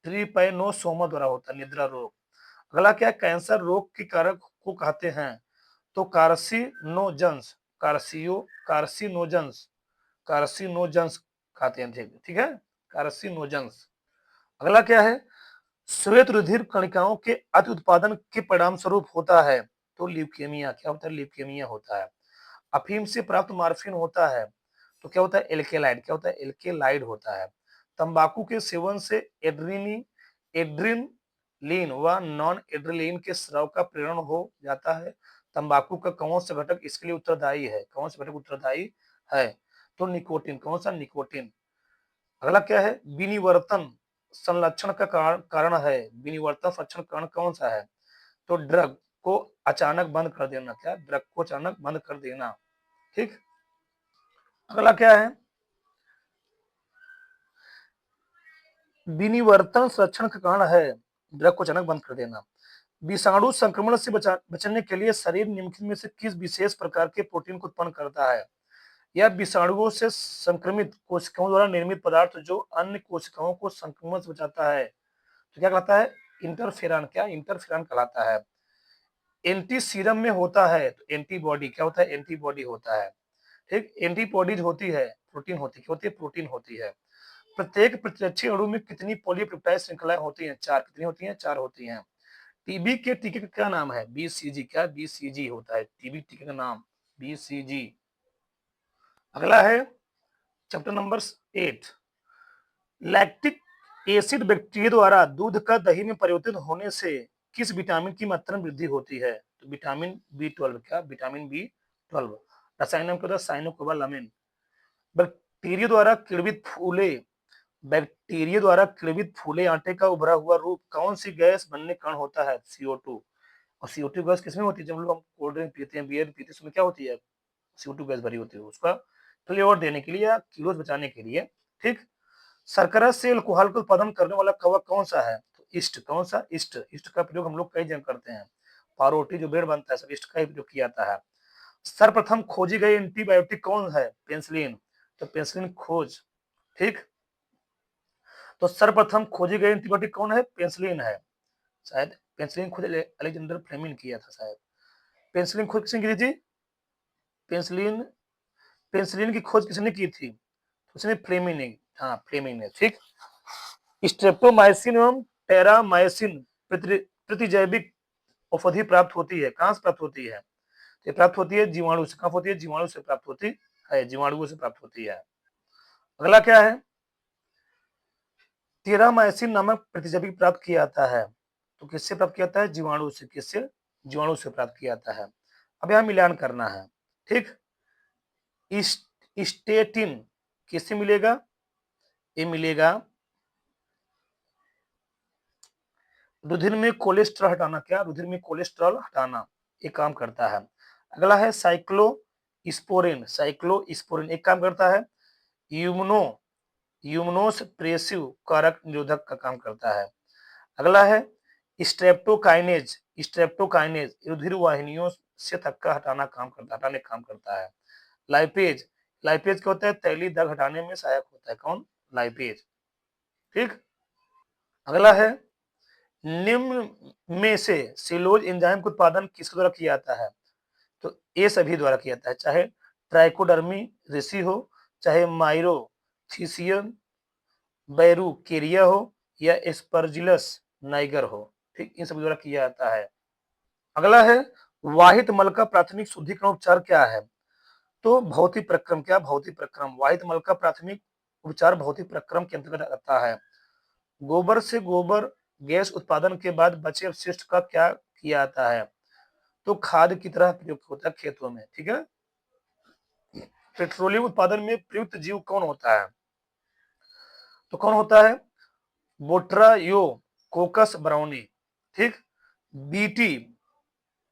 ट्रिपैनोसोमा द्वारा होता है निद्रा रोग। अगला क्या है? कैंसर रोग के कारक को कहते हैं। तो कार्सिनोजेंस। कार्सिनोजेंस। कार्सिनोजेंस कहते हैं। ठीक है। कार्सिनोजेंस। अगला क्या है? श्वेत रुधिर कणिकाओं के अति उत्पादन के परिणाम स्वरूप होता है। तो ल्यूकेमिया। क्या होता है? ल्यूकेमिया होता है। अफीम से प्राप्त मार्फिन होता है। तो क्या होता है? एल्केलाइड। क्या होता है? एल्केलाइड होता है। तंबाकू के सेवन से एड्रिनलिन व नॉन एड्रिनलिन के स्राव का प्रेरण हो जाता है। तंबाकू का कौन सा घटक इसके लिए उत्तरदायी है? कौन सा घटक उत्तरदायी है? तो निकोटिन। कौन सा? निकोटिन। अगला क्या है? विनिवर्तन संलक्षण का कारण है। विनिवर्तन संलक्षण कारण कौन सा है? तो ड्रग को अचानक बंद कर देना। क्या? ड्रग को अचानक बंद कर देना। ठीक। अगला क्या है? विनिवर्तन संरक्षण का कारण है ड्रग को अचानक बंद कर देना। विषाणु संक्रमण से बचने के लिए शरीर निम्नलिखित में से किस विशेष प्रकार के प्रोटीन को उत्पन्न करता है? यह विषाणुओं से संक्रमित कोशिकाओं द्वारा निर्मित पदार्थ जो अन्य कोशिकाओं को संक्रमण से बचाता है, तो क्या कहलाता है? इंटरफेरॉन। क्या? इंटरफेरॉन कहलाता है। एंटी सीरम में होता है तो एंटीबॉडी। क्या होता है? एंटीबॉडी होता है। ठीक। एंटीबॉडीज होती है प्रोटीन होती है। क्या होती है? प्रोटीन होती है। प्रत्येक प्रतिरक्षी अणु में कितनी पॉलीपेप्टाइड श्रृंखलाएं होती हैं? 4। कितनी होती हैं? 4 होती हैं। टीबी के टीके का क्या नाम है? बीसीजी। क्या? बीसीजी होता है टीबी टीके का नाम, बीसीजी। अगला है chapter number 8। Lactic acid bacteria द्वारा दूध का दही में परिवर्तित होने से किस विटामिन की मात्रा में वृद्धि होती है? तो विटामिन B12। क्या? Vitamin B12। रसायन नाम क्या होता है? साइनोकोबालामिन। बैक्टीरिया द्वारा किण्वित फूले बैक्टीरिया द्वारा किण्वित फूले आटे का उभरा हुआ रूप कौन सी गैस बनने कारण होता है? CO2। और CO2 गैस किसमें होती है? जब हम कोल्ड ड्रिंक पीते हैं, बियर पीते हैं, उसमें क्या होती है? CO2 गैस भरी होती है। उसका फ्लेवर देने के लिए या किलोज बचाने के लिए। ठीक। शर्करा से अल्कोहल का उत्पादन करने वाला कवक कौन सा है? तो ईस्ट। कौन सा? ईस्ट। ईस्ट का प्रयोग हम लोग कई जगह करते हैं। पावरोटी जो ब्रेड बनता है सब ईस्ट का ही प्रयोग किया जाता है। सर्वप्रथम खोजी गई एंटीबायोटिक कौन है? पेनिसिलिन। तो पेनिसिलिन खोज। ठीक। तो सर्वप्रथम खोजी गई एंटीबायोटिक कौन है? पेनिसिलिन है। शायद पेनिसिलिन खोज अलेक्जेंडर फ्लेमिंग किया था शायद। पेनिसिलिन खोज किसने की थी? पेनिसिलिन पेनिसिलिन की खोज किसने की थी? उसने फ्लेमिंग ने। हाँ, फ्लेमिंग ने। ठीक। स्ट्रेप्टोमाइसिन एवं टेरामाइसिन प्रतिजैविक औषधि प्राप्त होती है। कहां से प्राप्त होती है? ये प्राप्त होती है जीवाणु से। कहां होती है? जीवाणु से प्राप्त होती है। जीवाणुओं से प्राप्त होती है। अगला क्या है? टेरामाइसिन नामक प्रतिजैविक प्राप्त किया जाता है। तो किससे प्राप्त किया जाता है? जीवाणु से। किससे? जीवाणु से प्राप्त किया जाता है। अब यहां मिलान करना है। ठीक। स्टेटिन किससे मिलेगा? ये मिलेगा रुधिर में कोलेस्ट्रॉल हटाना। क्या? रुधिर में कोलेस्ट्रॉल हटाना ये काम करता है। अगला है साइक्लोस्पोरिन। साइक्लोस्पोरिन एक काम करता है यूमनो यूमनोसप्रेसिव कारक निरोधक का काम करता है। अगला है स्ट्रेप्टोकाइनेज। स्ट्रेप्टोकाइनेज रुधिर वाहिनियों से थक्का हटाने का काम करता है। लाइपेज। लाइपेज क्या होता है? तैलीय दाग हटाने में सहायक होता है। कौन? लाइपेज। ठीक। अगला है निम्न में से सेलुलोज एंजाइम का उत्पादन किसके द्वारा किया जाता है? तो ये सभी द्वारा किया जाता है, चाहे ट्राइकोडर्मी ऋषि हो, चाहे माइरोथिसियम बैरूकेरिया हो, या एस्परजिलस नाइगर हो। ठीक। इन सभी द्वारा किया जाता है। अगला है वाहित मल का प्राथमिक शुद्धिकरण उपचार क्या है? तो भौतिक प्रक्रम। क्या? भौतिक प्रक्रम। वाहित मल का प्राथमिक उपचार भौतिक प्रक्रम के अंतर्गत आता है। गोबर से गोबर गैस उत्पादन के बाद बचे अपशिष्ट का क्या किया जाता है? तो खाद की तरह प्रयुक्त होता है खेतों में। ठीक है। पेट्रोलियम उत्पादन में प्रयुक्त जीव कौन होता है? तो कौन होता है? बोट्रायो कोकस ब्राउनी। ठीक। बीटी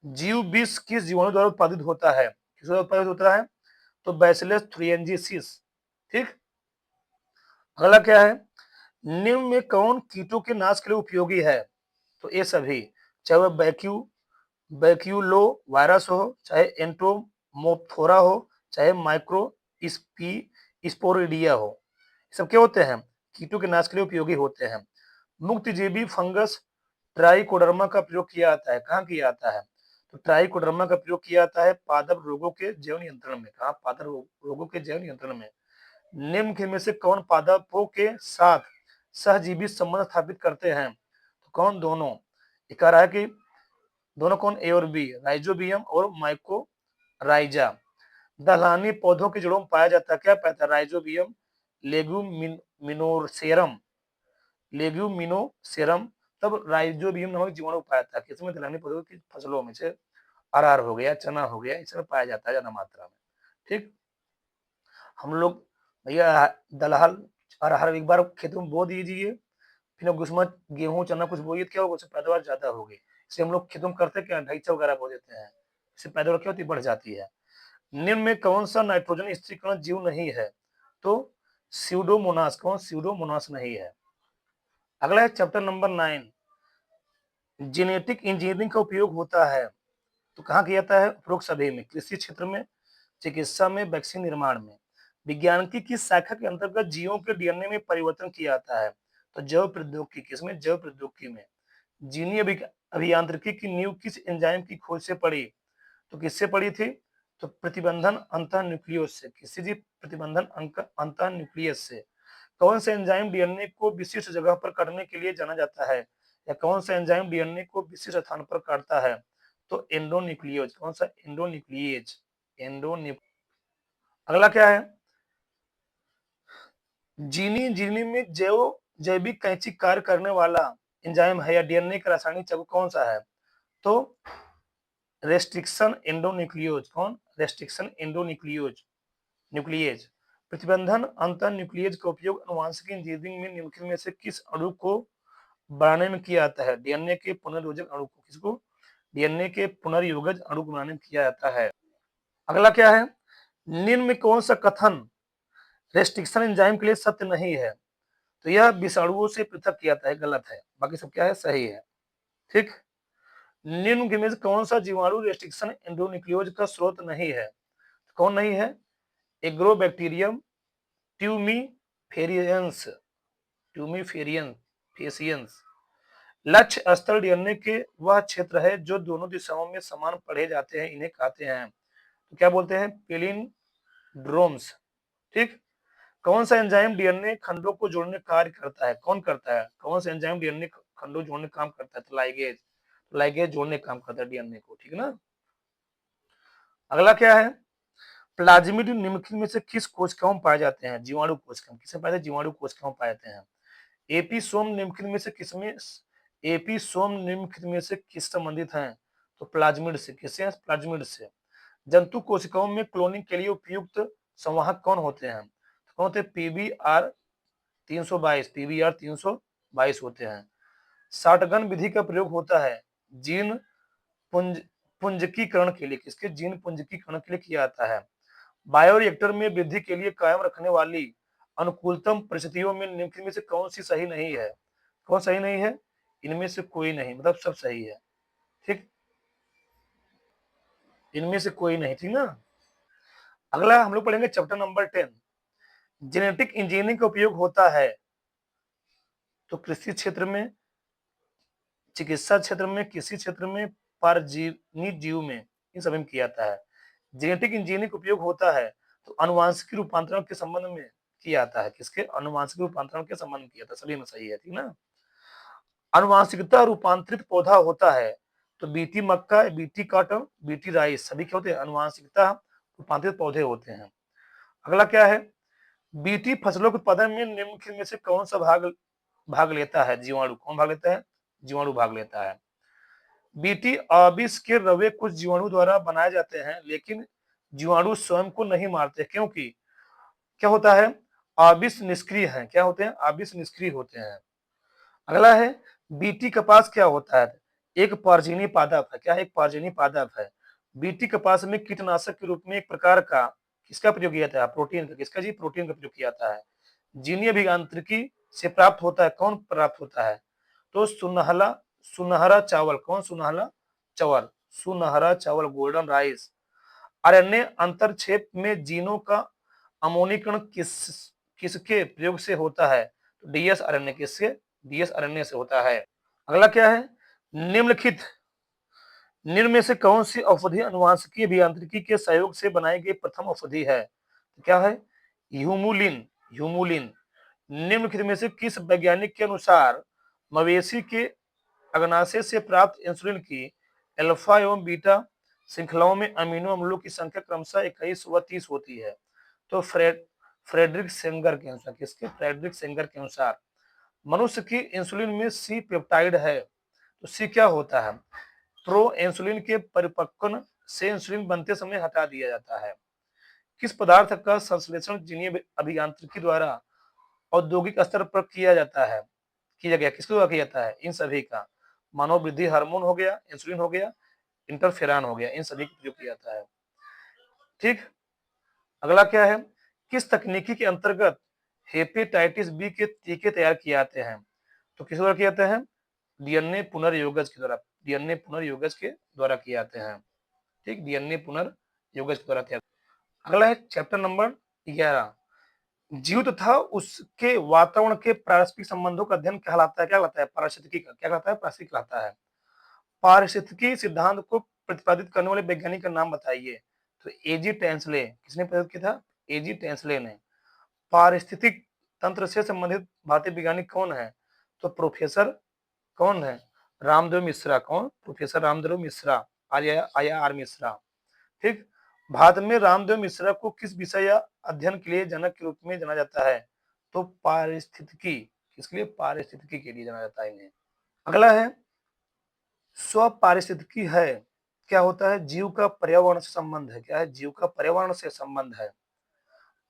जीव विष किस जीवाणु द्वारा उत्पादित होता है? किस द्वारा उत्पादित होता है? तो बैसिलस थ्रिएंजिसिस। ठीक। अगला क्या है? निम्न में कौन कीटों के नाश के लिए उपयोगी है? तो ये सभी, चाहे वह बैक्यूलो वायरस हो, चाहे एंटोमोफोरा हो, चाहे माइक्रो स्पोरिडिया हो, सब क्या होते हैं? कीटों के नाश के लिए उपयोगी होते हैं। मुक्तजीवी फंगस ट्राइकोडर्मा का प्रयोग किया जाता है। कहाँ किया जाता है? तो ट्राइकोडर्मा का प्रयोग किया जाता है पादप रोगों के जैव नियंत्रण में। कहा? पादप रोगों के जैव नियंत्रण में। निम्न में से कौन पादपों के साथ सहजीवी संबंध स्थापित करते हैं? तो कौन? दोनों। ये कह रहा है कि दोनों कौन? ए और बी, राइजोबियम और माइकोराइजा। दलहनी पौधों की जड़ों में पाया जाता है। क्या पाया जाता है? राइजोबियम लेगुमिनोसेरम। लेग्यूमिनोसेरम, तब राइजोबियम नामक जीवाणु पाया था। किसमें? दलहनी पौधों की फसलों में से अरहर हो गया, चना हो गया, इसमें पाया जाता है ज्यादा मात्रा में। ठीक, हम लोग भैया दलहन अरहर एक बार खेतों में बो दीजिए, फिर अब उसमें गेहूं चना कुछ बोइए तो क्या होगा, उससे पैदावार ज्यादा होगी। इसलिए हम लोग खेतों में करते क्या, ढैचा वगैरह बो देते हैं, इससे पैदावार क्या होती है, बढ़ जाती है। निम्न में कौन सा नाइट्रोजन स्थिरीकरण जीव नहीं है? तो स्यूडोमोनास। कौन? स्यूडोमोनास नहीं है। अगला है चैप्टर नंबर 9, जेनेटिक इंजीनियरिंग का उपयोग होता है तो कहाँ किया जाता है? उपरोक्त सभी में, कृषि क्षेत्र में, चिकित्सा में, वैक्सीन निर्माण में। विज्ञान की किस शाखा के अंतर्गत जीवों के डीएनए में परिवर्तन किया जाता है? तो जैव प्रौद्योगिकी। किसमें? जैव प्रौद्योगिकी में। जीनी अभियांत्रिकी की नींव किस एंजाइम की खोज से पड़ी? तो किससे पड़ी थी? तो प्रतिबंधन अंतः न्यूक्लियस से। किससे जी? प्रतिबंधन अंतः न्यूक्लियस से। कौन सा एंजाइम डीएनए को विशिष्ट जगह पर काटने के लिए जाना जाता है? या कौन सा एंजाइम डीएनए को विशिष्ट स्थान पर काटता है? तो एंडोन्यूक्लियोज। कौन सा? एंडोन्यूक्लिएज। एंडोन्यू अगला क्या है? जीनी में जैविक कैंची कार्य करने वाला एंजाइम है या डीएनए का रासायनिक चाकू कौन सा है? तो रेस्ट्रिक्शन एंडोन्यूक्लियोज। कौन? Restriction एंडोन्यूक्लियोज nuclease. प्रतिबंधन अंतर न्यूक्लिएज का उपयोग आनुवंशिक इंजीनियरिंग में निम्नलिखित में से किस अणु को बढ़ाने में किया जाता है? डीएनए के पुनर्योजक अणु को। किसको? डीएनए के पुनर्योजक अणु को बनाने में किया जाता है। अगला क्या है? निम्न में कौन सा कथन रेस्ट्रिक्शन एंजाइम के लिए सत्य नहीं है? तो यह विषाणुओं से पृथक किया जाता है, गलत है। बाकी सब क्या है? सही है। ठीक, निम्न में से कौन सा जीवाणु रेस्ट्रिक्शन एंडोन्यूक्लियोज का स्रोत नहीं है? कौन नहीं है? एग्रोबैक्टीरियम ट्यूमीफेरियंस। ट्यूमीफेरियन फेसियंस। लक्ष्य स्तर डीएनए के वह क्षेत्र है जो दोनों दिशाओं में समान पढ़े जाते हैं, इन्हें कहते हैं। तो क्या बोलते हैं? पेलिंड्रोम्स। ठीक, कौन सा एंजाइम डीएनए खंडों को जोड़ने कार्य करता है? कौन करता है? कौन सा एंजाइम डीएनए खंडों जोड़ने काम करता है? तो लाइगेज। लाइगेज जोड़ने काम करता है डीएनए को। ठीक ना। अगला क्या है? प्लाज्मिड निम्नलिखित में से किस कोशिकाओं में पाए जाते हैं? जीवाणु कोशिका। किसमें पाए जाते हैं? जीवाणु कोशिकाओं में पाए जाते हैं। एपीसोम निम्नलिखित में से किसमें एपीसोम निम्नलिखित में से किस संबंधित हैं? तो प्लाज्मिड से। किससे? प्लाज्मिड से। जंतु कोशिकाओं में क्लोनिंग के लिए उपयुक्त संवाहक कौन होते हैं? तो कौन होते हैं? पीबीआर 322। पीबीआर 322 होते हैं। शॉटगन विधि का प्रयोग होता है जीन पुंज पुंजकीकरण के लिए। किसके? जीन पुंजकीकरण के लिए किया जाता है। बायोरिएक्टर में वृद्धि के लिए कायम रखने वाली अनुकूलतम परिस्थितियों में निम्नलिखित में से कौन सी सही नहीं है? कौन सही नहीं है? इनमें से कोई नहीं, मतलब सब सही है। ठीक, इनमें से कोई नहीं। ठीक ना। अगला हम लोग पढ़ेंगे चैप्टर नंबर 10, जेनेटिक इंजीनियरिंग का उपयोग होता है तो कृषि क्षेत्र में, चिकित्सा क्षेत्र में, कृषि क्षेत्र में, परजीवी जीव में, इन सभी में किया जाता है। जेनेटिक इंजीनियरिंग का उपयोग होता है तो अनुवांशिक रूपांतरण के संबंध में किया जाता है। किसके? अनुवांशिक रूपांतरण के संबंध में किया था। सभी में सही है। ठीक ना। अनुवांशिकता रूपांतरित पौधा होता है तो बीटी मक्का, बीटी कॉटन, बीटी राइस, सभी क्या होते हैं? अनुवांशिकता रूपांतरित पौधे होते हैं। अगला क्या है? बीटी फसलों के उत्पादन में निम्नलिखित में से कौन सा भाग भाग लेता है? जीवाणु। कौन भाग लेता है? जीवाणु भाग लेता है। बीटी आबिस के रवे कुछ जीवाणु द्वारा बनाए जाते हैं लेकिन जीवाणु स्वयं को नहीं मारते, क्योंकि क्या होता है? आबिस निष्क्रिय है। क्या होते हैं? आबिस निष्क्रिय होते हैं। अगला है, बीटी कपास क्या होता है? एक परजीवी पादप है। क्या है? एक परजीवी पादप है। बीटी कपास में कीटनाशक के रूप में एक प्रकार का किसका प्रयोग किया जाता है? प्रोटीन का। किसका जी? प्रोटीन का प्रयोग किया जाता है। जीनी अभियांत्रिकी से प्राप्त होता है। कौन प्राप्त होता है? तो सुनहरा चावल। कौन? सुनहरा चावल। सुनहरा चावल, गोल्डन राइस। आरएनए अंतरक्षेप में जीनों का अमोनीकरण किसके प्रयोग से होता है? तो डीएस आरएनए। किससे? डीएस आरएनए से होता है। अगला क्या है? निम्नलिखित निम्न में से कौन सी औषधि अनुवांशिकी अभियांत्रिकी के सहयोग से बनाई गई प्रथम औषधि है? तो क्या है? ह्यूमुलिन। ह्यूमुलिन। निम्नलिखित में से किस वैज्ञानिक के अनुसार मवेशी के अग्नाशय से प्राप्त इंसुलिन की अल्फा एवं बीटा श्रृंखलाओं में अमीनो अम्लों की संख्या क्रमशः 21 व 30 होती है? तो फ्रेडरिक सेंगर के अनुसार। किसके? फ्रेडरिक सेंगर के अनुसार। मनुष्य की इंसुलिन में सी पेप्टाइड है, तो सी क्या होता है? प्रो इंसुलिन के परिपक्वन से इंसुलिन बनते समय हटा दिया जाता है। किस पदार्थ का संश्लेषण जिनीय अभियांत्रिकी द्वारा औद्योगिक स्तर पर किया गया, किसके द्वारा किया जाता है? इन सभी का। मनोवृद्धि हार्मोन हो गया, इंसुलिन हो गया, इंटरफेरॉन हो गया, इन सभी का प्रयोग किया जाता है। ठीक। अगला क्या है? किस तकनीकी के अंतर्गत हेपेटाइटिस बी के टीके तैयार किए जाते हैं? तो किस द्वारा किए जाते हैं? डीएनए पुनर्योगज के द्वारा, डीएनए पुनर्योगज के द्वारा किए जाते हैं। ठीक, डीएनए पुनर्योगज के द्वारा किया। अगला है चैप्टर नंबर 11, जीव तथा उसके वातावरण के पारस्परिक संबंधों का अध्ययन कहलाता है, क्या कहलाता है? पारिस्थितिकी का क्या कहलाता है? पारिस्थितिकी कहलाता है। पारिस्थितिकी सिद्धांत को प्रतिपादित करने वाले वैज्ञानिक का नाम बताइए। तो एजी टेंसले, किसने प्रतिपादित किया था? एजी टेंसले ने। पारिस्थितिक तंत्र से संबंधित भारतीय वैज्ञानिक कौन है? तो प्रोफेसर कौन है? रामदेव मिश्रा। कौन? प्रोफेसर रामदेव मिश्रा, आया आर मिश्रा। ठीक। भारत में रामदेव मिश्रा को किस विषय या अध्ययन के लिए जनक के रूप में जाना जाता है? तो पारिस्थितिकी। किसके लिए? पारिस्थितिकी के लिए जाना जाता है इन्हें। अगला है स्वपारिस्थितिकी है, क्या होता है? जीव का पर्यावरण से संबंध है। क्या है? जीव का पर्यावरण से संबंध है।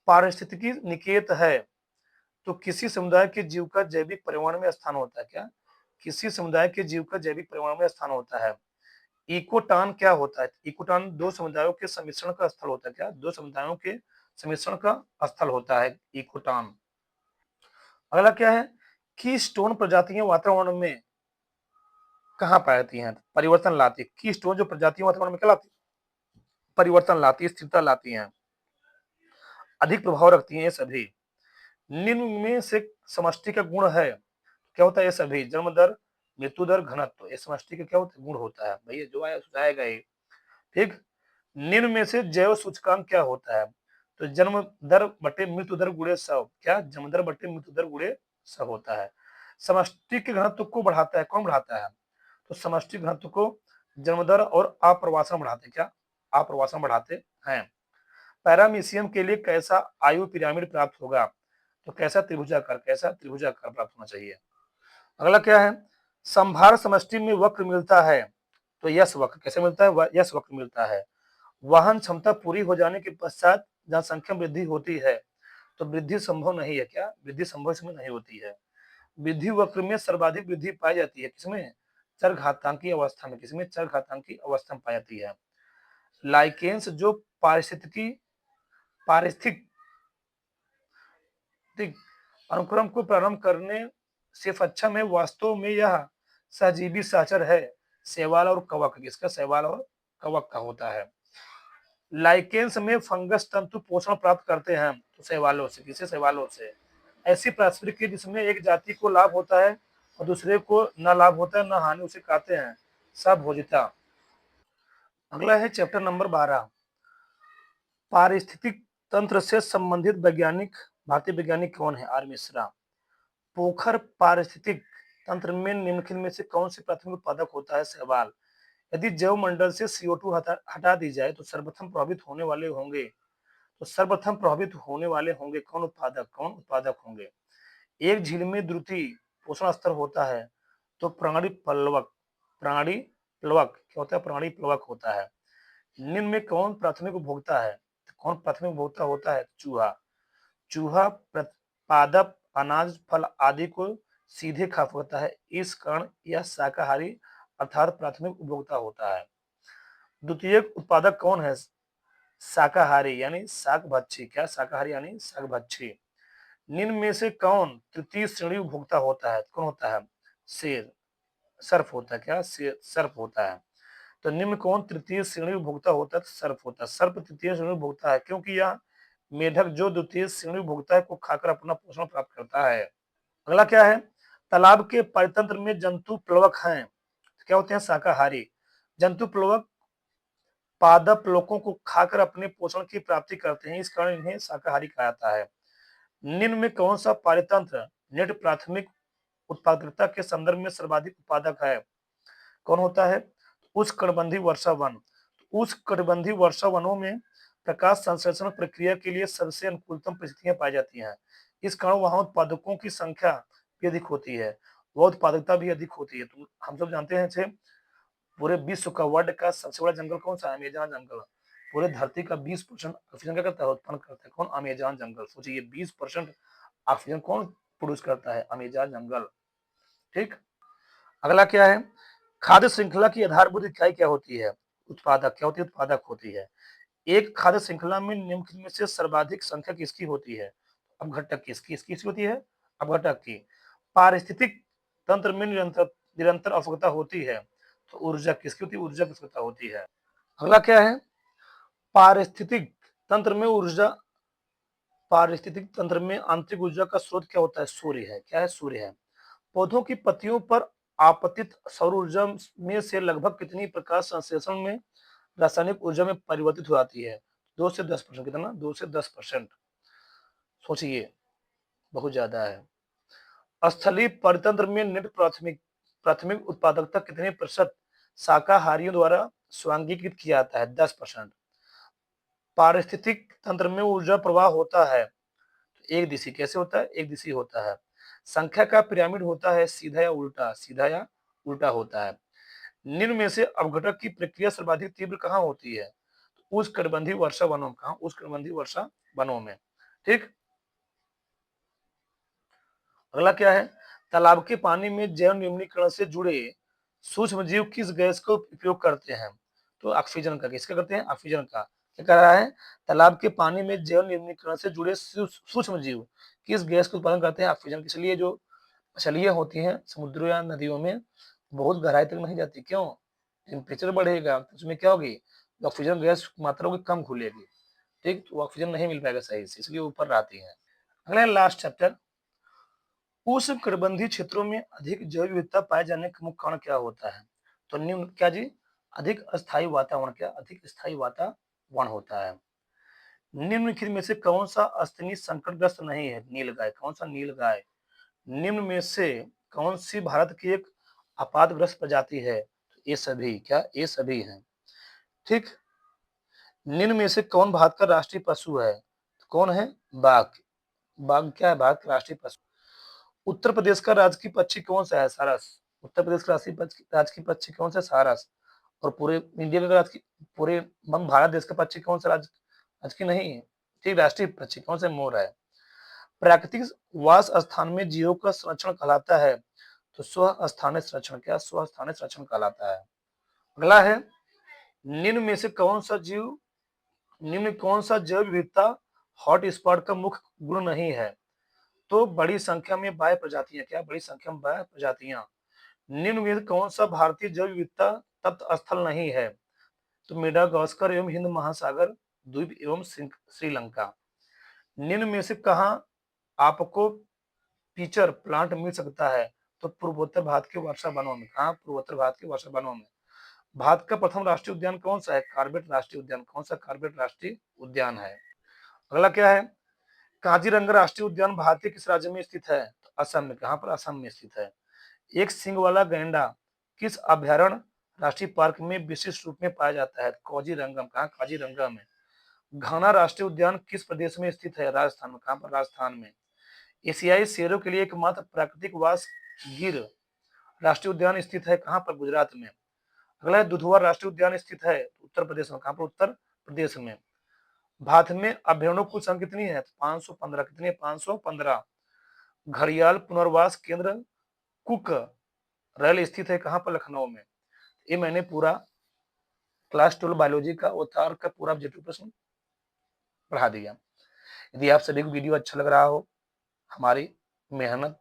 पारिस्थितिकी निकेत है, तो किसी समुदाय के जीव का जैविक पर्यावरण में स्थान होता है। क्या? किसी समुदाय के जीव का जैविक पर्यावरण में स्थान होता है। इकोटान क्या होता है? इकोटान दो समुदायों के सम्मिश्रण का स्थल होता है। क्या? दो समुदायों के सम्मिश्रण का स्थल होता है इकोटान। अगला क्या है? कीस्टोन प्रजातियां वातावरण में कहाँ पाई जाती हैं? परिवर्तन लाती है। कीस्टोन जो प्रजातियां वातावरण में क्या लाती? परिवर्तन लाती है, स्थिरता लाती हैं, अधिक प्रभाव रखती हैं ये सभी। निम्न में से समष्टि का गुण है, क्या होता है? ये सभी जन्म दर, मृत्यु दर, घनत्व, ये समष्टि का क्या होता है? गुण होता है। भैया जो आया सुझाएगा ये। ठीक। निम्न में से जैव सूचकांक क्या होता है? तो जन्म दर बटे मृत्यु दर गुणे 100। क्या? जन्म दर बटे मृत्यु दर गुणे 100 होता है। समष्टि के घनत्व को बढ़ाता है, कौन बढ़ाता है? तो समष्टि घनत्व को जन्म दर और आप्रवासन बढ़ाते। क्या? आप्रवासन बढ़ाते हैं। पैरामीशियम के लिए कैसा आयु पिरामिड प्राप्त होगा? तो कैसा त्रिभुजाकार, कैसा त्रिभुजाकार प्राप्त होना चाहिए। अगला क्या है? संभार समष्टि में वक्र मिलता है, तो यश वक्र कैसे मिलता है? यश वक्र मिलता है। वाहन क्षमता पूरी हो जाने के पश्चात जनसंख्या वृद्धि होती है, तो वृद्धि संभव नहीं है। क्या? वृद्धि संभव इसमें नहीं होती है। वृद्धि वक्र में सर्वाधिक वृद्धि पाई जाती है किसमें? चरघातांकी अवस्था में। किसमें? चरघातांकी अवस्था में पाई जाती है। लाइकेंस जो पारिस्थितिक अनुक्रम को प्रारंभ करने से अच्छा में वास्तव में यह सहजीवी साचर है, शैवाल और कवक। इसका शैवाल और कवक का होता है। लाइकेंस में फंगस तंतु पोषण प्राप्त करते हैं, तो शैवालों से। किसे? शैवालों से। ऐसी पारिस्थितिकी जिसमें एक जाति को लाभ होता है और दूसरे को न लाभ होता है, न हानि, उसे कहते हैं सभोजिता। अगला है चैप्टर नंबर 12, पारिस्थितिक तंत्र से संबंधित वैज्ञानिक, भारतीय वैज्ञानिक कौन है? आर मिश्रा। पोखर पारिस्थितिक तंत्र में निम्नलिखित में से कौन सी प्राथमिक उत्पादक होता है? शैवाल। यदि जैव मंडल से CO2 हटा दी जाए तो सर्वप्रथम प्रभावित होने वाले होंगे, तो सर्वप्रथम प्रभावित होने वाले होंगे कौन? उत्पादक। कौन उत्पादक होंगे? एक झील में द्रुति पोषण स्तर होता है, तो प्राणी प्लवक, प्राणी प्लवक क्या होता है? प्राणी प्लवक होता है। निम्न में कौन प्राथमिक उपभोक्ता है? कौन प्राथमिक उपभोक्ता होता है? चूहा। चूहा पादप, अनाज, फल आदि को सीधे खा सकता है, इस कारण यह शाकाहारी अर्थात प्राथमिक उपभोक्ता होता है। द्वितीय उत्पादक कौन है? शाकाहारी यानी शाक भक्षी। क्या? शाकाहारी यानी शाक भक्षी। निम्न में से कौन तृतीय श्रेणी उपभोक्ता होता है? कौन होता है? शेर, सर्प होता है। क्या? सर्प होता है। तो निम्न कौन तृतीय श्रेणी उपभोक्ता होता है? सर्प होता है। सर्प तृतीय श्रेणी उपभोक्ता है क्योंकि यह मेढक जो द्वितीय श्रेणी उपभोक्ता है को खाकर अपना पोषण प्राप्त करता है। अगला क्या है? तालाब के परितंत्र में जंतु प्लवक हैं, क्या होते हैं? शाकाहारी। जंतु प्लवक पादप लोगों को खाकर अपने पोषण की प्राप्ति करते हैं, इस कारण इन्हें शाकाहारी कहा जाता है। निम्न में कौन सा पारितंत्र नेट प्राथमिक उत्पादकता के संदर्भ में सर्वाधिक उत्पादक है? कौन होता है? उष्णकटिबंधीय वर्षा वन। उष्णकटिबंधीय वर्षा वनों में प्रकाश संश्लेषण प्रक्रिया के लिए सबसे अनुकूलतम परिस्थितियां पाई जाती हैं, इस कारण वहां उत्पादकों की संख्या भी अधिक होती है, वह उत्पादकता भी अधिक होती है। तो हम सब जानते हैं इसे, पूरे विश्व का वर्ल्ड का सबसे बड़ा जंगल कौन सा है? अमेज़न जंगल। पूरे धरती का 20% ऑक्सीजन क्या करता है? उत्पन्न करता है कौन? अमेज़न जंगल। सोचिए 20% ऑक्सीजन कौन प्रोड्यूस करता है? अमेज़न जंगल। ठीक। अगला क्या है? खाद्य श्रृंखला की आधारभूत इकाई क्या होती है? उत्पादक। क्या होती है? उत्पादक होती है। एक खाद्य श्रृंखला में निम्नलिखित में से सर्वाधिक संख्या किसकी होती है? अपघटक की। किसकी होती है? अपघटक की। पारिस्थितिक तंत्र में निरंतर निरंतर अवकता होती है, तो ऊर्जा किसकी होती है? ऊर्जा की अवकता होती है। अगला क्या है? पारिस्थितिक तंत्र में ऊर्जा, पारिस्थितिक तंत्र में आंतरिक ऊर्जा का स्रोत क्या होता है? सूर्य है। क्या है? सूर्य है। पौधों की पत्तियों पर आपतित सौर ऊर्जा में से लगभग कितनी प्रकाश संश्लेषण में रासायनिक ऊर्जा में परिवर्तित हो जाती है? 2 से 10%। कितना? 2 से 10%। सोचिए, बहुत ज्यादा है। स्थलीय परितंत्र में नेट प्राथमिक प्राथमिक उत्पादकता कितने प्रतिशत शाकाहारियों द्वारा स्वांगीकृत किया जाता है? 10%। पारिस्थितिक तंत्र में ऊर्जा प्रवाह होता है एक दिशी। कैसे होता है? एक दिशी होता है। संख्या का पिरामिड होता है सीधा या उल्टा? सीधा या उल्टा होता है। निम्न में से अपघटक की प्रक्रिया सर्वाधिक तीव्र कहाँ होती है? उष्णकटिबंधीय वर्षा वनों में। कहाँ? उष्णकटिबंधीय वर्षा वनों में। ठीक। अगला क्या है? तालाब के पानी में जैव निम्नीकरण से जुड़े सूक्ष्म जीव किस गैस को उपयोग करते हैं? तो ऑक्सीजन का। किसका करते हैं? ऑक्सीजन का। क्या कर रहा है? तालाब के पानी में जैव निम्नीकरण से जुड़े सूक्ष्म जीव किस गैस का उत्पादन करते हैं? ऑक्सीजन। इसलिए जो मछलियां होती हैं समुद्रों या नदियों में बहुत गहराई तक नहीं जाती। क्यों? टेम्परेचर बढ़ेगा तो उसमें क्या होगी? ऑक्सीजन गैस की मात्रा होगी कम खुलेगी। ठीक। तो ऑक्सीजन नहीं मिल पाएगा सही से, इसलिए ऊपर रहती है। अगला लास्ट चैप्टर, उष्णकटिबंधीय क्षेत्रों में अधिक जैव विविधता पाए जाने का मुख्य कारण क्या होता है? तो निम्न क्या जी? अधिक अस्थायी वातावरण। क्या? अधिक स्थायी वातावरण होता है। निम्नलिखित में से कौन सा स्तनी संकटग्रस्त नहीं है? नीलगाय। कौन सा? नीलगाय। निम्न में से कौन सी भारत की एक आपातग्रस्त प्रजाति है? तो ये सभी। क्या? ये सभी हैं। ठीक। निम्न में से कौन भारत का राष्ट्रीय पशु है? कौन है? बाघ। बाघ क्या है? भारत का राष्ट्रीय पशु। उत्तर प्रदेश का राजकीय पक्षी कौन सा है? सारस। उत्तर प्रदेश का राजकीय पक्षी कौन सा? सारस। और पूरे इंडिया का राजकीय, पूरे हम भारत देश का पक्षी कौन सा? राजकीय नहीं है। ठीक। राष्ट्रीय पक्षी कौन सा? मोर है। प्राकृतिक वास स्थान में जीवों का संरक्षण कहलाता है, तो स्व स्थानीय संरक्षण। क्या? स्व स्थानीय संरक्षण कहलाता है। अगला है, निम्न में से कौन सा जीव निम्न कौन सा जैव विविधता हॉट स्पॉट का मुख्य गुण नहीं है? तो बड़ी संख्या में बाह्य प्रजातियां। क्या? बड़ी संख्या में बाह्य प्रजातियां। निम्न में कौन सा भारतीय जैव विविधता तप्त स्थल नहीं है? तो मेडागास्कर एवं हिंद महासागर द्वीप एवं श्रीलंका। निम्न में से कहा आपको फीचर प्लांट मिल सकता है? तो पूर्वोत्तर भारत के वर्षा वनों में। कहा? पूर्वोत्तर भारत के वर्षा वनों में। भारत का प्रथम राष्ट्रीय उद्यान कौन सा है? कॉर्बेट राष्ट्रीय उद्यान। कौन सा? कॉर्बेट राष्ट्रीय उद्यान है। अगला क्या है? काजीरंगा राष्ट्रीय उद्यान भारत के किस राज्य में स्थित है? तो असम में। कहां पर? असम में स्थित है। एक सींग वाला गैंडा किस अभयारण्य राष्ट्रीय पार्क में विशिष्ट रूप में पाया जाता है? काजीरंगा। कहा? काजीरंगा में। घाना राष्ट्रीय उद्यान किस प्रदेश में स्थित है? राजस्थान में। कहां पर? राजस्थान में। एशियाई शेरों के लिए एकमात्र प्राकृतिक वास गिर राष्ट्रीय उद्यान स्थित है कहां पर? गुजरात में। अगला है, दुधवा राष्ट्रीय उद्यान स्थित है उत्तर प्रदेश में। कहां पर? उत्तर प्रदेश में। भारत में अभयारण्यों की संख्या कितनी है? 515। कितनी? 515। घड़ियाल पुनर्वास केंद्र कुक रेल स्थित है कहां पर? लखनऊ में। ये मैंने पूरा क्लास 12 बायोलॉजी का अवतार का पूरा ऑब्जेक्टिव प्रश्न पढ़ा दिया। यदि आप सभी को वीडियो अच्छा लग रहा हो, हमारी मेहनत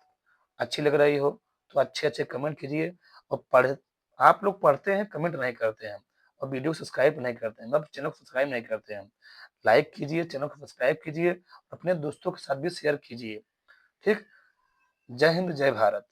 अच्छी लग रही हो, तो अच्छे अच्छे कमेंट कीजिए। और आप लोग पढ़ते हैं, कमेंट नहीं करते हैं, और वीडियो सब्सक्राइब नहीं करते हैं, मतलब चैनल को सब्सक्राइब नहीं करते हैं। लाइक कीजिए, चैनल को सब्सक्राइब कीजिए, अपने दोस्तों के साथ भी शेयर कीजिए। ठीक। जय हिंद, जय भारत।